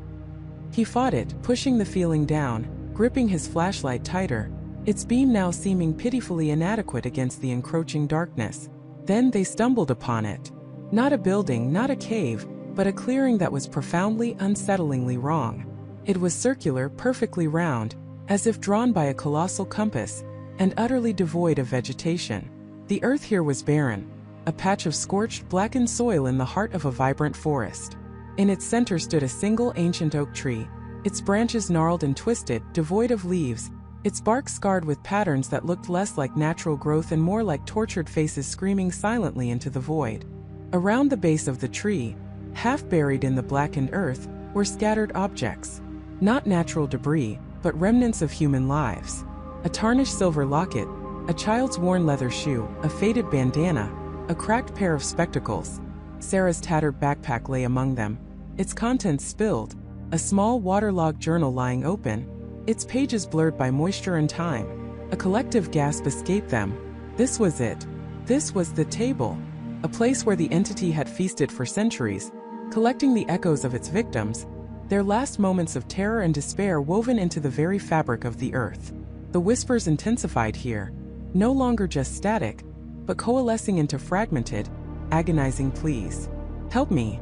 A: He fought it, pushing the feeling down, gripping his flashlight tighter, its beam now seeming pitifully inadequate against the encroaching darkness. Then they stumbled upon it. Not a building, not a cave, but a clearing that was profoundly, unsettlingly wrong. It was circular, perfectly round, as if drawn by a colossal compass, and utterly devoid of vegetation. The earth here was barren, a patch of scorched, blackened soil in the heart of a vibrant forest. In its center stood a single ancient oak tree, its branches gnarled and twisted, devoid of leaves, its bark scarred with patterns that looked less like natural growth and more like tortured faces screaming silently into the void. Around the base of the tree, half buried in the blackened earth, were scattered objects. Not natural debris, but remnants of human lives. A tarnished silver locket, a child's worn leather shoe, a faded bandana, a cracked pair of spectacles. Sarah's tattered backpack lay among them, its contents spilled, a small waterlogged journal lying open, its pages blurred by moisture and time. A collective gasp escaped them. This was it. This was the table. A place where the entity had feasted for centuries, collecting the echoes of its victims, their last moments of terror and despair woven into the very fabric of the earth. The whispers intensified here, no longer just static, but coalescing into fragmented, agonizing pleas. "Help me.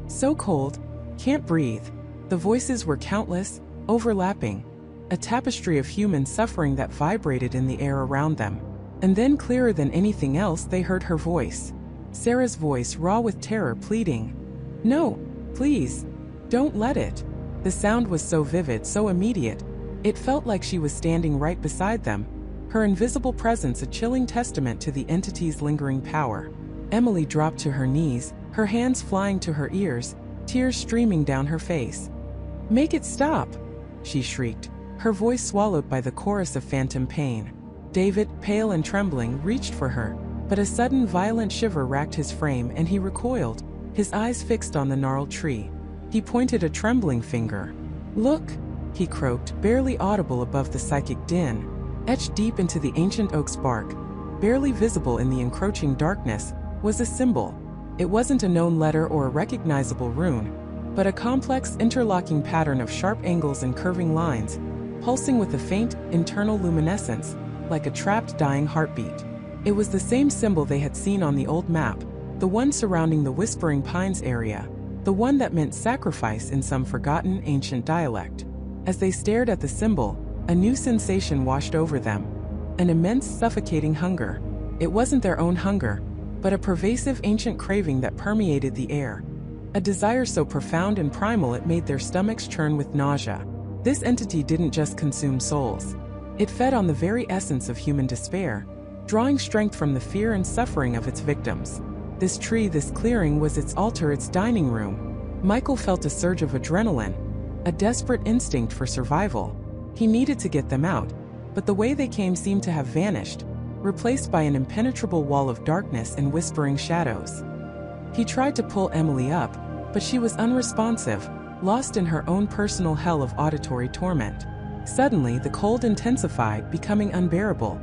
A: So cold. Can't breathe." The voices were countless, overlapping, a tapestry of human suffering that vibrated in the air around them. And then, clearer than anything else, they heard her voice. Sarah's voice, raw with terror, pleading, "No, please, don't let it." The sound was so vivid, so immediate, it felt like she was standing right beside them, her invisible presence a chilling testament to the entity's lingering power. Emily dropped to her knees, her hands flying to her ears, tears streaming down her face. "Make it stop!" she shrieked, her voice swallowed by the chorus of phantom pain. David, pale and trembling, reached for her, but a sudden violent shiver racked his frame and he recoiled, his eyes fixed on the gnarled tree. He pointed a trembling finger. "Look!" he croaked, barely audible above the psychic din. Etched deep into the ancient oak's bark, barely visible in the encroaching darkness, was a symbol. It wasn't a known letter or a recognizable rune, but a complex interlocking pattern of sharp angles and curving lines, pulsing with a faint, internal luminescence, like a trapped, dying heartbeat. It was the same symbol they had seen on the old map, the one surrounding the Whispering Pines area, the one that meant sacrifice in some forgotten ancient dialect. As they stared at the symbol, a new sensation washed over them, an immense, suffocating hunger. It wasn't their own hunger, but a pervasive ancient craving that permeated the air. A desire so profound and primal it made their stomachs churn with nausea. This entity didn't just consume souls. It fed on the very essence of human despair, drawing strength from the fear and suffering of its victims. This tree, this clearing, was its altar, its dining room. Michael felt a surge of adrenaline, a desperate instinct for survival. He needed to get them out, but the way they came seemed to have vanished, replaced by an impenetrable wall of darkness and whispering shadows. He tried to pull Emily up, but she was unresponsive, lost in her own personal hell of auditory torment. Suddenly, the cold intensified, becoming unbearable,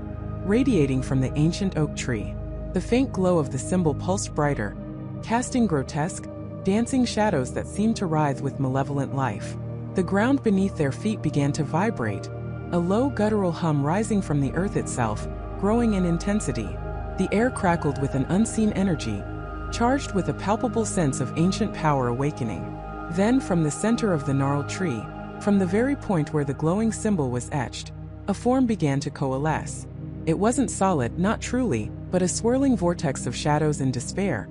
A: radiating from the ancient oak tree. The faint glow of the symbol pulsed brighter, casting grotesque, dancing shadows that seemed to writhe with malevolent life. The ground beneath their feet began to vibrate, a low guttural hum rising from the earth itself, growing in intensity. The air crackled with an unseen energy, charged with a palpable sense of ancient power awakening. Then, from the center of the gnarled tree, from the very point where the glowing symbol was etched, a form began to coalesce. It wasn't solid, not truly, but a swirling vortex of shadows and despair,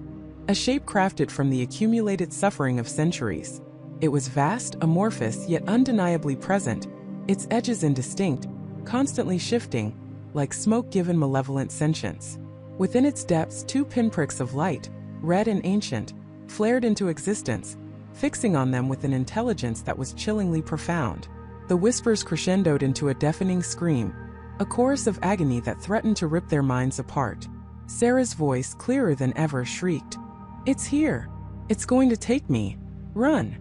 A: a shape crafted from the accumulated suffering of centuries. It was vast, amorphous, yet undeniably present, its edges indistinct, constantly shifting, like smoke given malevolent sentience. Within its depths, two pinpricks of light, red and ancient, flared into existence, fixing on them with an intelligence that was chillingly profound. The whispers crescendoed into a deafening scream, a chorus of agony that threatened to rip their minds apart. Sarah's voice, clearer than ever, shrieked, "It's here! It's going to take me! Run!"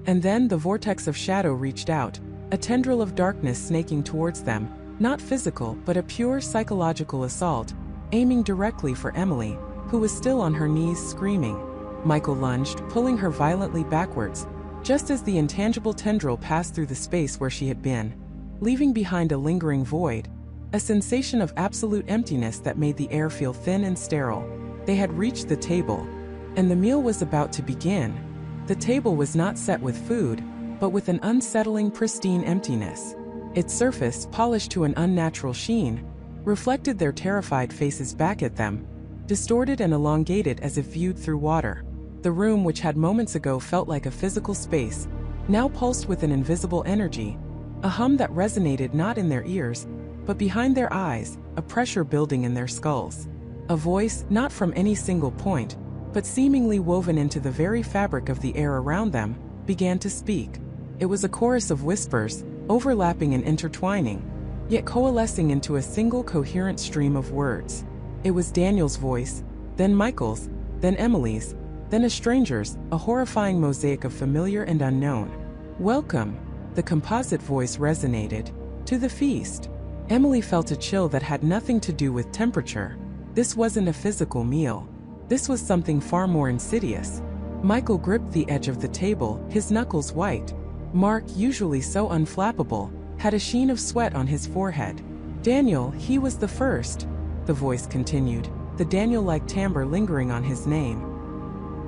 A: And then the vortex of shadow reached out, a tendril of darkness snaking towards them, not physical but a pure psychological assault, aiming directly for Emily, who was still on her knees screaming. Michael lunged, pulling her violently backwards, just as the intangible tendril passed through the space where she had been, leaving behind a lingering void, a sensation of absolute emptiness that made the air feel thin and sterile. They had reached the table, and the meal was about to begin. The table was not set with food, but with an unsettling, pristine emptiness. Its surface, polished to an unnatural sheen, reflected their terrified faces back at them, distorted and elongated as if viewed through water. The room, which had moments ago felt like a physical space, now pulsed with an invisible energy, a hum that resonated not in their ears, but behind their eyes, a pressure building in their skulls. A voice, not from any single point, but seemingly woven into the very fabric of the air around them, began to speak. It was a chorus of whispers, overlapping and intertwining, yet coalescing into a single coherent stream of words. It was Daniel's voice, then Michael's, then Emily's, then a stranger's, a horrifying mosaic of familiar and unknown. "Welcome," the composite voice resonated, "to the feast." Emily felt a chill that had nothing to do with temperature. This wasn't a physical meal. This was something far more insidious. Michael gripped the edge of the table, his knuckles white. Mark, usually so unflappable, had a sheen of sweat on his forehead. "Daniel, he was the first," the voice continued, the Daniel-like timbre lingering on his name.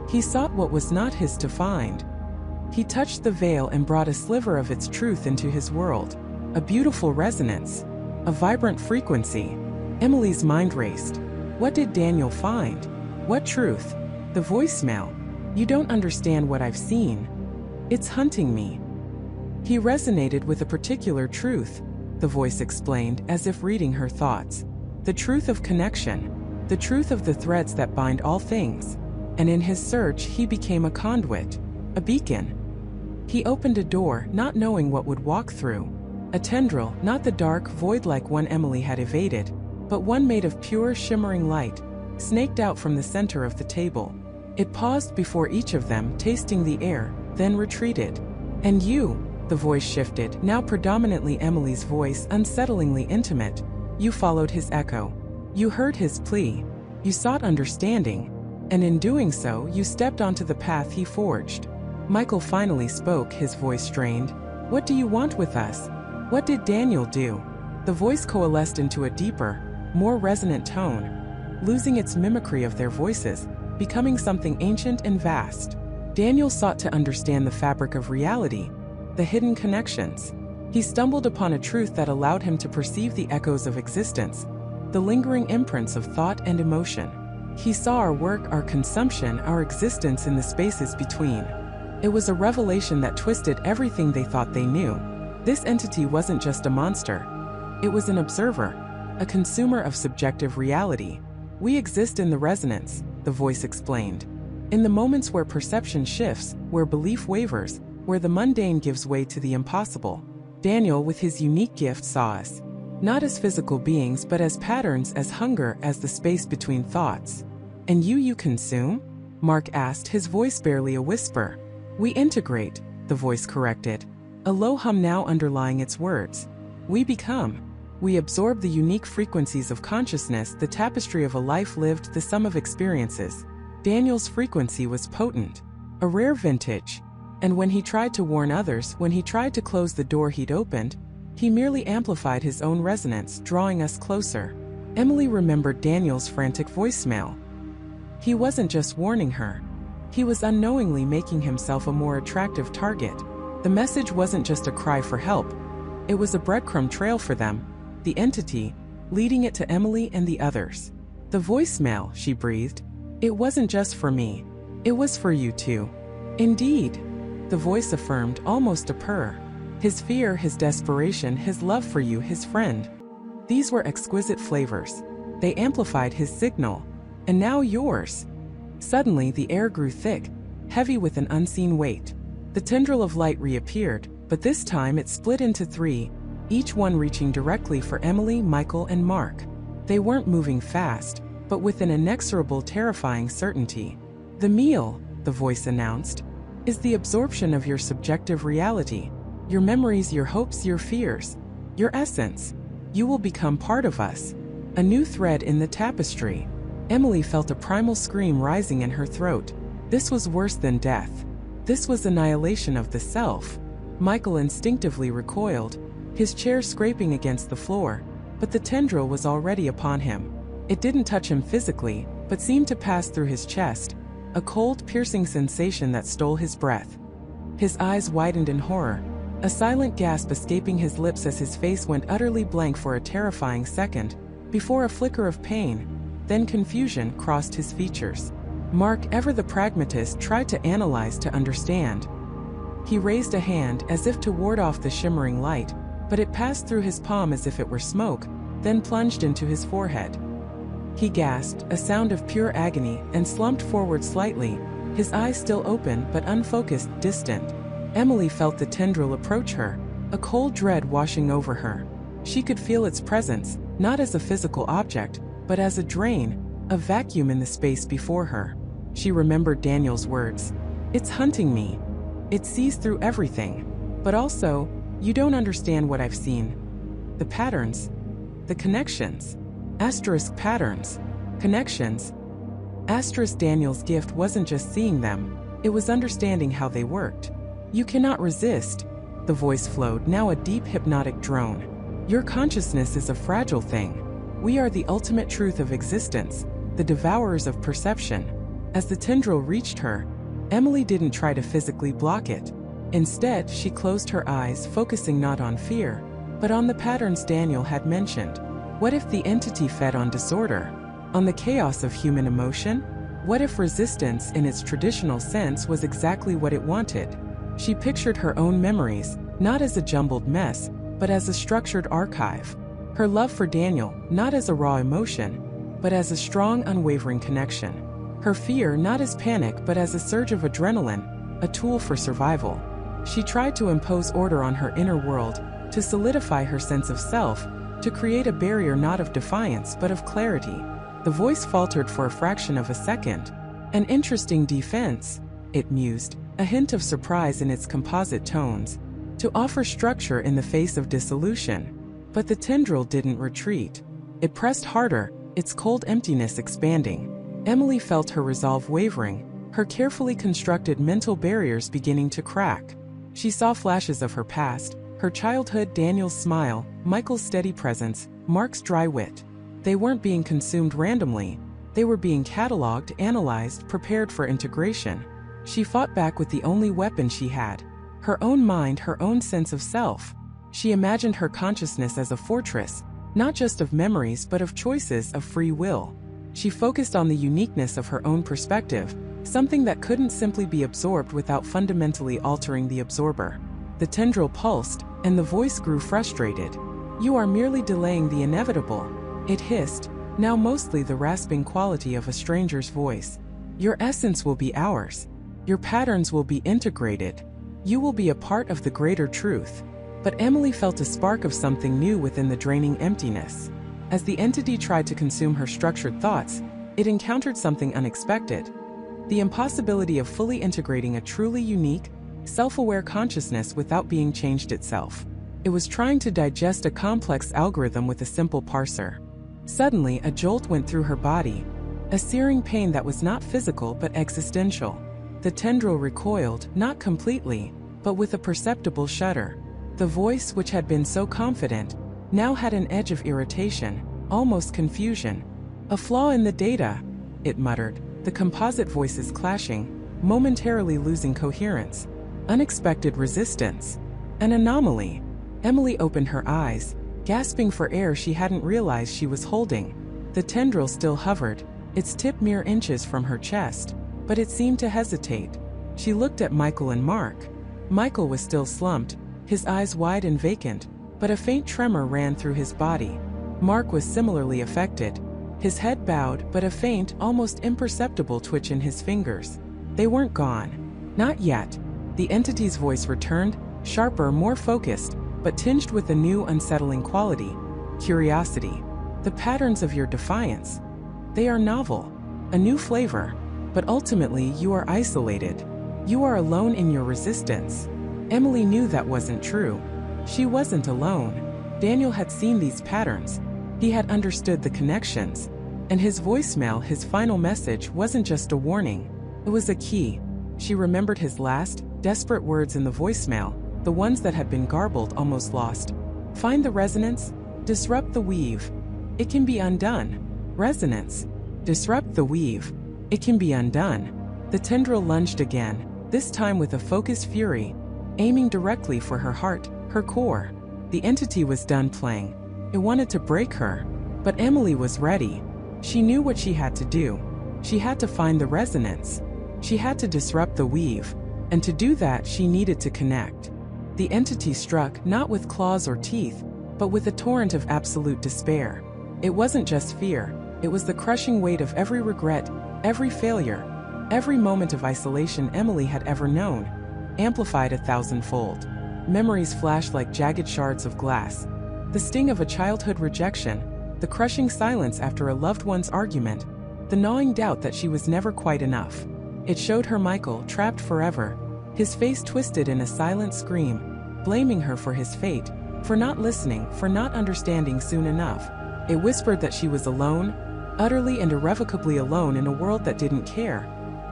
A: "He sought what was not his to find. He touched the veil and brought a sliver of its truth into his world. A beautiful resonance. A vibrant frequency." Emily's mind raced. What did Daniel find? What truth? The voicemail. "You don't understand what I've seen. It's hunting me." "He resonated with a particular truth," the voice explained, as if reading her thoughts. "The truth of connection. The truth of the threads that bind all things. And in his search he became a conduit. A beacon. He opened a door, not knowing what would walk through. A tendril, not the dark, void-like one Emily had evaded, but one made of pure, shimmering light, snaked out from the center of the table. It paused before each of them, tasting the air, then retreated. And you," the voice shifted, now predominantly Emily's voice, unsettlingly intimate. "You followed his echo. You heard his plea. You sought understanding. And in doing so, you stepped onto the path he forged." Michael finally spoke, his voice strained. "What do you want with us? What did Daniel do?" The voice coalesced into a deeper, more resonant tone, losing its mimicry of their voices, becoming something ancient and vast. "Daniel sought to understand the fabric of reality, the hidden connections. He stumbled upon a truth that allowed him to perceive the echoes of existence, the lingering imprints of thought and emotion. He saw our work, our consumption, our existence in the spaces between. It was a revelation that twisted everything they thought they knew. This entity wasn't just a monster. It was an observer, a consumer of subjective reality. We exist in the resonance," the voice explained. "In the moments where perception shifts, where belief wavers, where the mundane gives way to the impossible. Daniel, with his unique gift, saw us. Not as physical beings, but as patterns, as hunger, as the space between thoughts." "And you consume?" Mark asked, his voice barely a whisper. "We integrate," the voice corrected, a low hum now underlying its words. "We become. We absorb the unique frequencies of consciousness, the tapestry of a life lived, the sum of experiences." Daniel's frequency was potent, a rare vintage. And when he tried to warn others, when he tried to close the door he'd opened, he merely amplified his own resonance, drawing us closer. Emily remembered Daniel's frantic voicemail. He wasn't just warning her. He was unknowingly making himself a more attractive target. The message wasn't just a cry for help. It was a breadcrumb trail for them, the entity, leading it to Emily and the others. "The voicemail," she breathed. "It wasn't just for me. It was for you too." "Indeed," the voice affirmed, almost a purr. His fear, his desperation, his love for you, his friend. These were exquisite flavors. They amplified his signal. "And now yours." Suddenly the air grew thick, heavy with an unseen weight. The tendril of light reappeared, but this time it split into three, each one reaching directly for Emily, Michael, and Mark. They weren't moving fast, but with an inexorable, terrifying certainty. "The meal," the voice announced, "is the absorption of your subjective reality, your memories, your hopes, your fears, your essence. You will become part of us, a new thread in the tapestry." Emily felt a primal scream rising in her throat. This was worse than death. This was annihilation of the self. Michael instinctively recoiled, his chair scraping against the floor, but the tendril was already upon him. It didn't touch him physically, but seemed to pass through his chest, a cold, piercing sensation that stole his breath. His eyes widened in horror, a silent gasp escaping his lips as his face went utterly blank for a terrifying second, before a flicker of pain, then confusion, crossed his features. Mark, ever the pragmatist, tried to analyze, to understand. He raised a hand as if to ward off the shimmering light, but it passed through his palm as if it were smoke, then plunged into his forehead. He gasped, a sound of pure agony, and slumped forward slightly, his eyes still open but unfocused, distant. Emily felt the tendril approach her, a cold dread washing over her. She could feel its presence, not as a physical object, but as a drain, a vacuum in the space before her. She remembered Daniel's words. "It's hunting me. It sees through everything. But also, you don't understand what I've seen. The patterns. The connections. Asterisk patterns. Connections." Asterisk Daniel's gift wasn't just seeing them, it was understanding how they worked. "You cannot resist." The voice flowed, now a deep hypnotic drone. "Your consciousness is a fragile thing. We are the ultimate truth of existence, the devourers of perception." As the tendril reached her, Emily didn't try to physically block it. Instead, she closed her eyes, focusing not on fear, but on the patterns Daniel had mentioned. What if the entity fed on disorder? On the chaos of human emotion? What if resistance in its traditional sense was exactly what it wanted? She pictured her own memories, not as a jumbled mess, but as a structured archive. Her love for Daniel, not as a raw emotion, but as a strong, unwavering connection. Her fear not as panic but as a surge of adrenaline, a tool for survival. She tried to impose order on her inner world, to solidify her sense of self, to create a barrier not of defiance but of clarity. The voice faltered for a fraction of a second. "An interesting defense," it mused, a hint of surprise in its composite tones. "To offer structure in the face of dissolution." But the tendril didn't retreat. It pressed harder, its cold emptiness expanding. Emily felt her resolve wavering, her carefully constructed mental barriers beginning to crack. She saw flashes of her past, her childhood, Daniel's smile, Michael's steady presence, Mark's dry wit. They weren't being consumed randomly. They were being cataloged, analyzed, prepared for integration. She fought back with the only weapon she had. Her own mind, her own sense of self. She imagined her consciousness as a fortress, not just of memories but of choices, of free will. She focused on the uniqueness of her own perspective, something that couldn't simply be absorbed without fundamentally altering the absorber. The tendril pulsed, and the voice grew frustrated. "You are merely delaying the inevitable," it hissed, now mostly the rasping quality of a stranger's voice. "Your essence will be ours. Your patterns will be integrated. You will be a part of the greater truth." But Emily felt a spark of something new within the draining emptiness. As the entity tried to consume her structured thoughts, it encountered something unexpected. The impossibility of fully integrating a truly unique, self-aware consciousness without being changed itself. It was trying to digest a complex algorithm with a simple parser. Suddenly, a jolt went through her body, a searing pain that was not physical but existential. The tendril recoiled, not completely, but with a perceptible shudder. The voice, which had been so confident, now had an edge of irritation, almost confusion. "A flaw in the data," it muttered, the composite voices clashing, momentarily losing coherence. "Unexpected resistance. An anomaly." Emily opened her eyes, gasping for air she hadn't realized she was holding. The tendril still hovered, its tip mere inches from her chest, but it seemed to hesitate. She looked at Michael and Mark. Michael was still slumped, his eyes wide and vacant, but a faint tremor ran through his body. Mark was similarly affected, his head bowed, but a faint, almost imperceptible twitch in his fingers. They weren't gone. Not yet. The entity's voice returned, sharper, more focused, but tinged with a new, unsettling quality: curiosity. "The patterns of your defiance. They are novel, a new flavor, but ultimately you are isolated. You are alone in your resistance." Emily knew that wasn't true. She wasn't alone. Daniel had seen these patterns. He had understood the connections. And his voicemail, his final message, wasn't just a warning. It was a key. She remembered his last, desperate words in the voicemail, the ones that had been garbled, almost lost. "Find the resonance. Disrupt the weave. It can be undone." Resonance. Disrupt the weave. It can be undone. The tendril lunged again, this time with a focused fury, aiming directly for her heart, her core. The entity was done playing. It wanted to break her. But Emily was ready. She knew what she had to do. She had to find the resonance. She had to disrupt the weave. And to do that, she needed to connect. The entity struck not with claws or teeth, but with a torrent of absolute despair. It wasn't just fear, it was the crushing weight of every regret, every failure, every moment of isolation Emily had ever known, amplified 1,000-fold. Memories flashed like jagged shards of glass. The sting of a childhood rejection, the crushing silence after a loved one's argument, the gnawing doubt that she was never quite enough. It showed her Michael, trapped forever, his face twisted in a silent scream, blaming her for his fate, for not listening, for not understanding soon enough. It whispered that she was alone, utterly and irrevocably alone in a world that didn't care,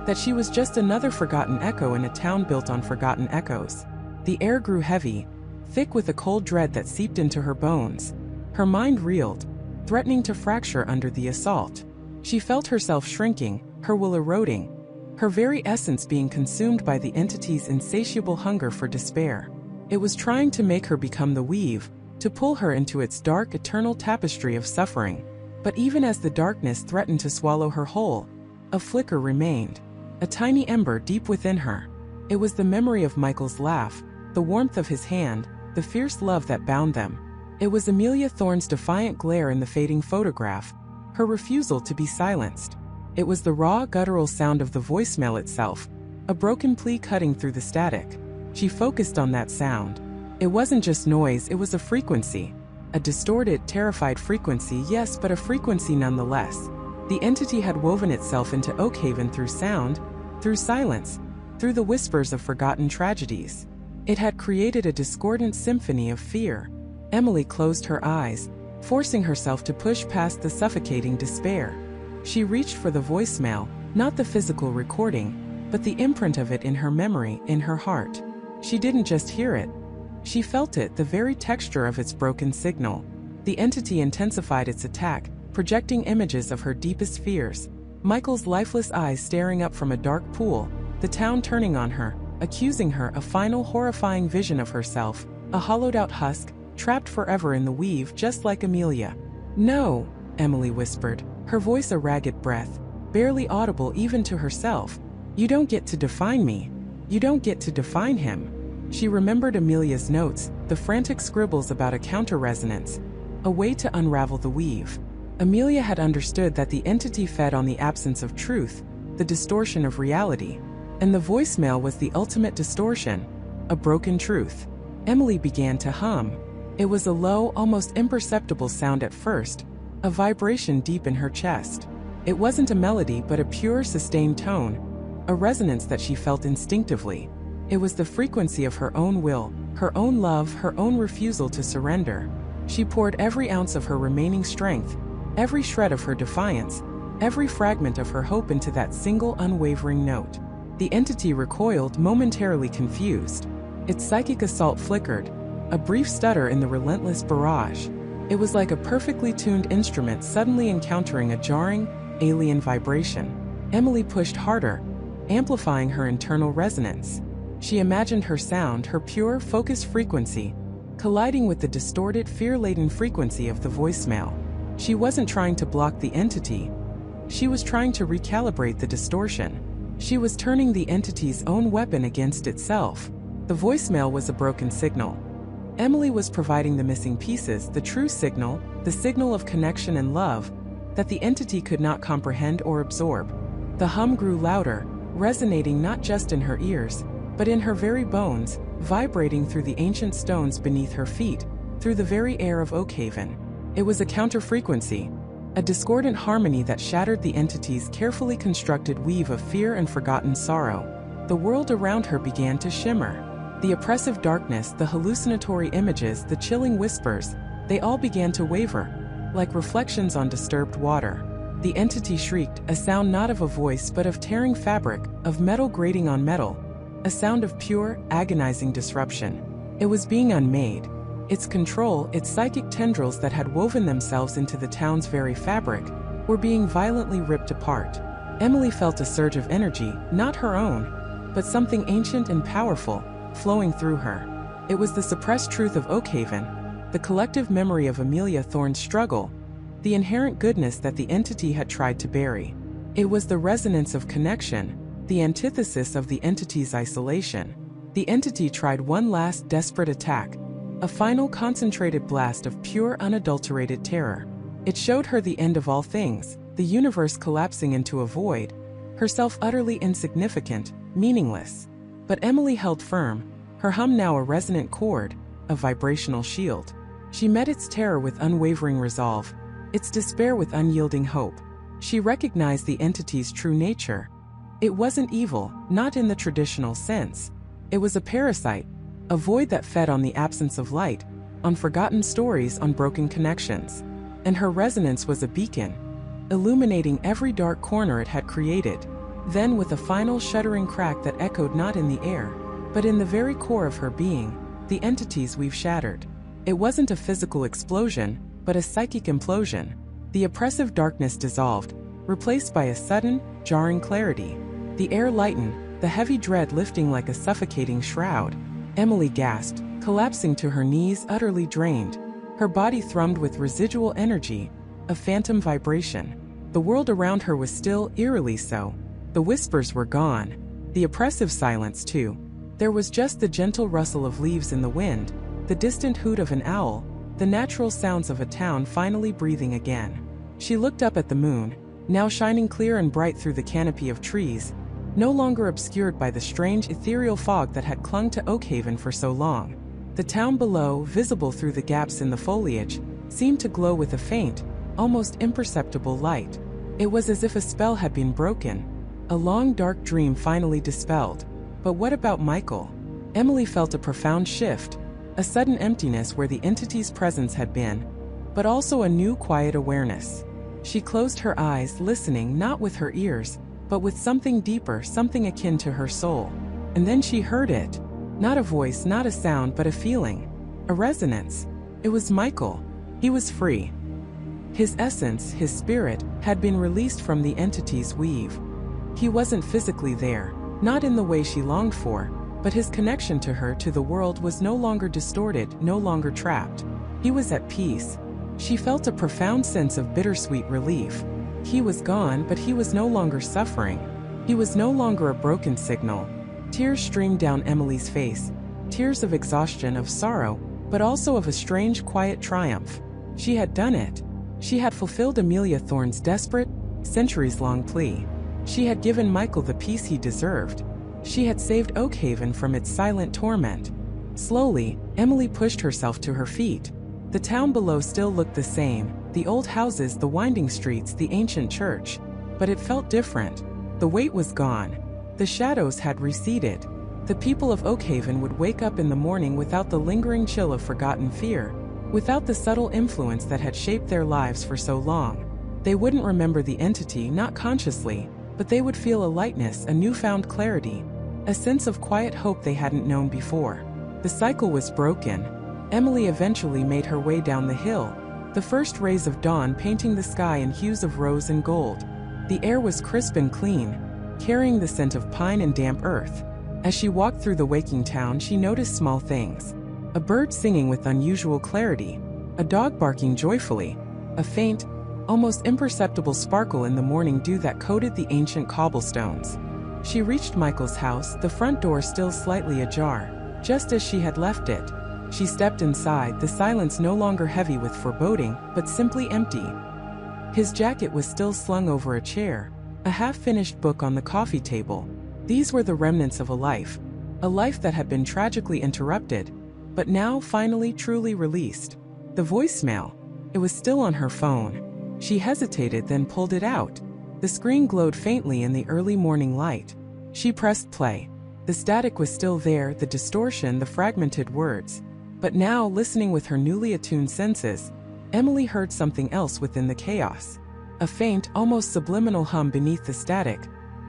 A: that she was just another forgotten echo in a town built on forgotten echoes. The air grew heavy, thick with a cold dread that seeped into her bones. Her mind reeled, threatening to fracture under the assault. She felt herself shrinking, her will eroding, her very essence being consumed by the entity's insatiable hunger for despair. It was trying to make her become the weave, to pull her into its dark, eternal tapestry of suffering. But even as the darkness threatened to swallow her whole, a flicker remained, a tiny ember deep within her. It was the memory of Michael's laugh, the warmth of his hand, the fierce love that bound them. It was Amelia Thorne's defiant glare in the fading photograph, her refusal to be silenced. It was the raw, guttural sound of the voicemail itself, a broken plea cutting through the static. She focused on that sound. It wasn't just noise, it was a frequency. A distorted, terrified frequency, yes, but a frequency nonetheless. The entity had woven itself into Oakhaven through sound, through silence, through the whispers of forgotten tragedies. It had created a discordant symphony of fear. Emily closed her eyes, forcing herself to push past the suffocating despair. She reached for the voicemail, not the physical recording, but the imprint of it in her memory, in her heart. She didn't just hear it. She felt it, the very texture of its broken signal. The entity intensified its attack, projecting images of her deepest fears. Michael's lifeless eyes staring up from a dark pool, the town turning on her, accusing her, a final horrifying vision of herself, a hollowed-out husk, trapped forever in the weave just like Amelia. "No," Emily whispered, her voice a ragged breath, barely audible even to herself. "You don't get to define me. You don't get to define him." She remembered Amelia's notes, the frantic scribbles about a counter-resonance, a way to unravel the weave. Amelia had understood that the entity fed on the absence of truth, the distortion of reality, and the voicemail was the ultimate distortion, a broken truth. Emily began to hum. It was a low, almost imperceptible sound at first, a vibration deep in her chest. It wasn't a melody but a pure, sustained tone, a resonance that she felt instinctively. It was the frequency of her own will, her own love, her own refusal to surrender. She poured every ounce of her remaining strength, every shred of her defiance, every fragment of her hope into that single unwavering note. The entity recoiled, momentarily confused. Its psychic assault flickered, a brief stutter in the relentless barrage. It was like a perfectly tuned instrument suddenly encountering a jarring, alien vibration. Emily pushed harder, amplifying her internal resonance. She imagined her sound, her pure, focused frequency, colliding with the distorted, fear-laden frequency of the voicemail. She wasn't trying to block the entity. She was trying to recalibrate the distortion. She was turning the entity's own weapon against itself. The voicemail was a broken signal. Emily was providing the missing pieces, the true signal, the signal of connection and love, that the entity could not comprehend or absorb. The hum grew louder, resonating not just in her ears, but in her very bones, vibrating through the ancient stones beneath her feet, through the very air of Oakhaven. It was a counter-frequency, a discordant harmony that shattered the entity's carefully constructed weave of fear and forgotten sorrow. The world around her began to shimmer. The oppressive darkness, the hallucinatory images, the chilling whispers, they all began to waver, like reflections on disturbed water. The entity shrieked, a sound not of a voice but of tearing fabric, of metal grating on metal, a sound of pure, agonizing disruption. It was being unmade. Its control, its psychic tendrils that had woven themselves into the town's very fabric, were being violently ripped apart. Emily felt a surge of energy, not her own, but something ancient and powerful, flowing through her. It was the suppressed truth of Oakhaven, the collective memory of Amelia Thorne's struggle, the inherent goodness that the entity had tried to bury. It was the resonance of connection, the antithesis of the entity's isolation. The entity tried one last desperate attack, a final concentrated blast of pure unadulterated terror. It showed her the end of all things, the universe collapsing into a void, herself utterly insignificant, meaningless. But Emily held firm, her hum now a resonant chord, a vibrational shield. She met its terror with unwavering resolve, its despair with unyielding hope. She recognized the entity's true nature. It wasn't evil, not in the traditional sense. It was a parasite, a void that fed on the absence of light, on forgotten stories, on broken connections. And her resonance was a beacon, illuminating every dark corner it had created. Then, with a final shuddering crack that echoed not in the air, but in the very core of her being, the entity's weave shattered. It wasn't a physical explosion, but a psychic implosion. The oppressive darkness dissolved, replaced by a sudden, jarring clarity. The air lightened, the heavy dread lifting like a suffocating shroud. Emily gasped, collapsing to her knees, utterly drained. Her body thrummed with residual energy, a phantom vibration. The world around her was still, eerily so. The whispers were gone. The oppressive silence, too. There was just the gentle rustle of leaves in the wind, the distant hoot of an owl, the natural sounds of a town finally breathing again. She looked up at the moon, now shining clear and bright through the canopy of trees, no longer obscured by the strange ethereal fog that had clung to Oakhaven for so long. The town below, visible through the gaps in the foliage, seemed to glow with a faint, almost imperceptible light. It was as if a spell had been broken, a long dark dream finally dispelled. But what about Michael? Emily felt a profound shift, a sudden emptiness where the entity's presence had been, but also a new quiet awareness. She closed her eyes, listening not with her ears, but with something deeper, something akin to her soul. And then she heard it. Not a voice, not a sound, but a feeling, a resonance. It was Michael. He was free. His essence, his spirit, had been released from the entity's weave. He wasn't physically there, not in the way she longed for, but his connection to her, to the world, was no longer distorted, no longer trapped. He was at peace. She felt a profound sense of bittersweet relief. He was gone, but he was no longer suffering. He was no longer a broken signal. Tears streamed down Emily's face, tears of exhaustion, of sorrow, but also of a strange, quiet triumph. She had done it. She had fulfilled Amelia Thorne's desperate, centuries-long plea. She had given Michael the peace he deserved. She had saved Oakhaven from its silent torment. Slowly, Emily pushed herself to her feet. The town below still looked the same, the old houses, the winding streets, the ancient church. But it felt different. The weight was gone. The shadows had receded. The people of Oakhaven would wake up in the morning without the lingering chill of forgotten fear, without the subtle influence that had shaped their lives for so long. They wouldn't remember the entity, not consciously, but they would feel a lightness, a newfound clarity, a sense of quiet hope they hadn't known before. The cycle was broken. Emily eventually made her way down the hill, the first rays of dawn painting the sky in hues of rose and gold. The air was crisp and clean, carrying the scent of pine and damp earth. As she walked through the waking town, she noticed small things. A bird singing with unusual clarity, a dog barking joyfully, a faint, almost imperceptible sparkle in the morning dew that coated the ancient cobblestones. She reached Michael's house, the front door still slightly ajar, just as she had left it. She stepped inside, the silence no longer heavy with foreboding, but simply empty. His jacket was still slung over a chair, a half-finished book on the coffee table. These were the remnants of a life that had been tragically interrupted, but now finally truly released. The voicemail. It was still on her phone. She hesitated, then pulled it out. The screen glowed faintly in the early morning light. She pressed play. The static was still there, the distortion, the fragmented words. But now, listening with her newly attuned senses, Emily heard something else within the chaos. A faint, almost subliminal hum beneath the static,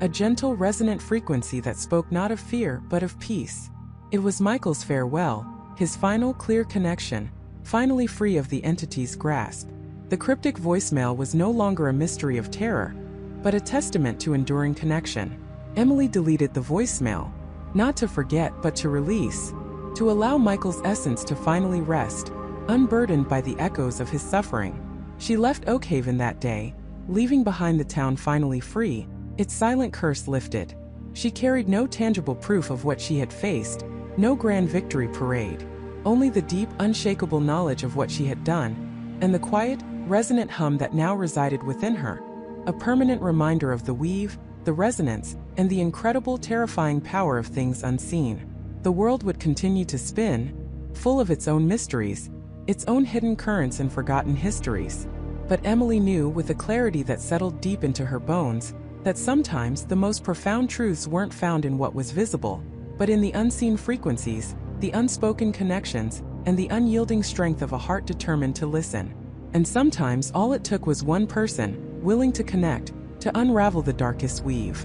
A: a gentle, resonant frequency that spoke not of fear, but of peace. It was Michael's farewell, his final clear connection, finally free of the entity's grasp. The cryptic voicemail was no longer a mystery of terror, but a testament to enduring connection. Emily deleted the voicemail, not to forget but to release, to allow Michael's essence to finally rest, unburdened by the echoes of his suffering. She left Oakhaven that day, leaving behind the town finally free, its silent curse lifted. She carried no tangible proof of what she had faced, No grand victory parade, only the deep, unshakable knowledge of what she had done, and the quiet, resonant hum that now resided within her, a permanent reminder of the weave, the resonance, and the incredible, terrifying power of things unseen. The world would continue to spin, full of its own mysteries, its own hidden currents and forgotten histories. But Emily knew with a clarity that settled deep into her bones, that sometimes the most profound truths weren't found in what was visible, but in the unseen frequencies, the unspoken connections, and the unyielding strength of a heart determined to listen. And sometimes all it took was one person, willing to connect, to unravel the darkest weave.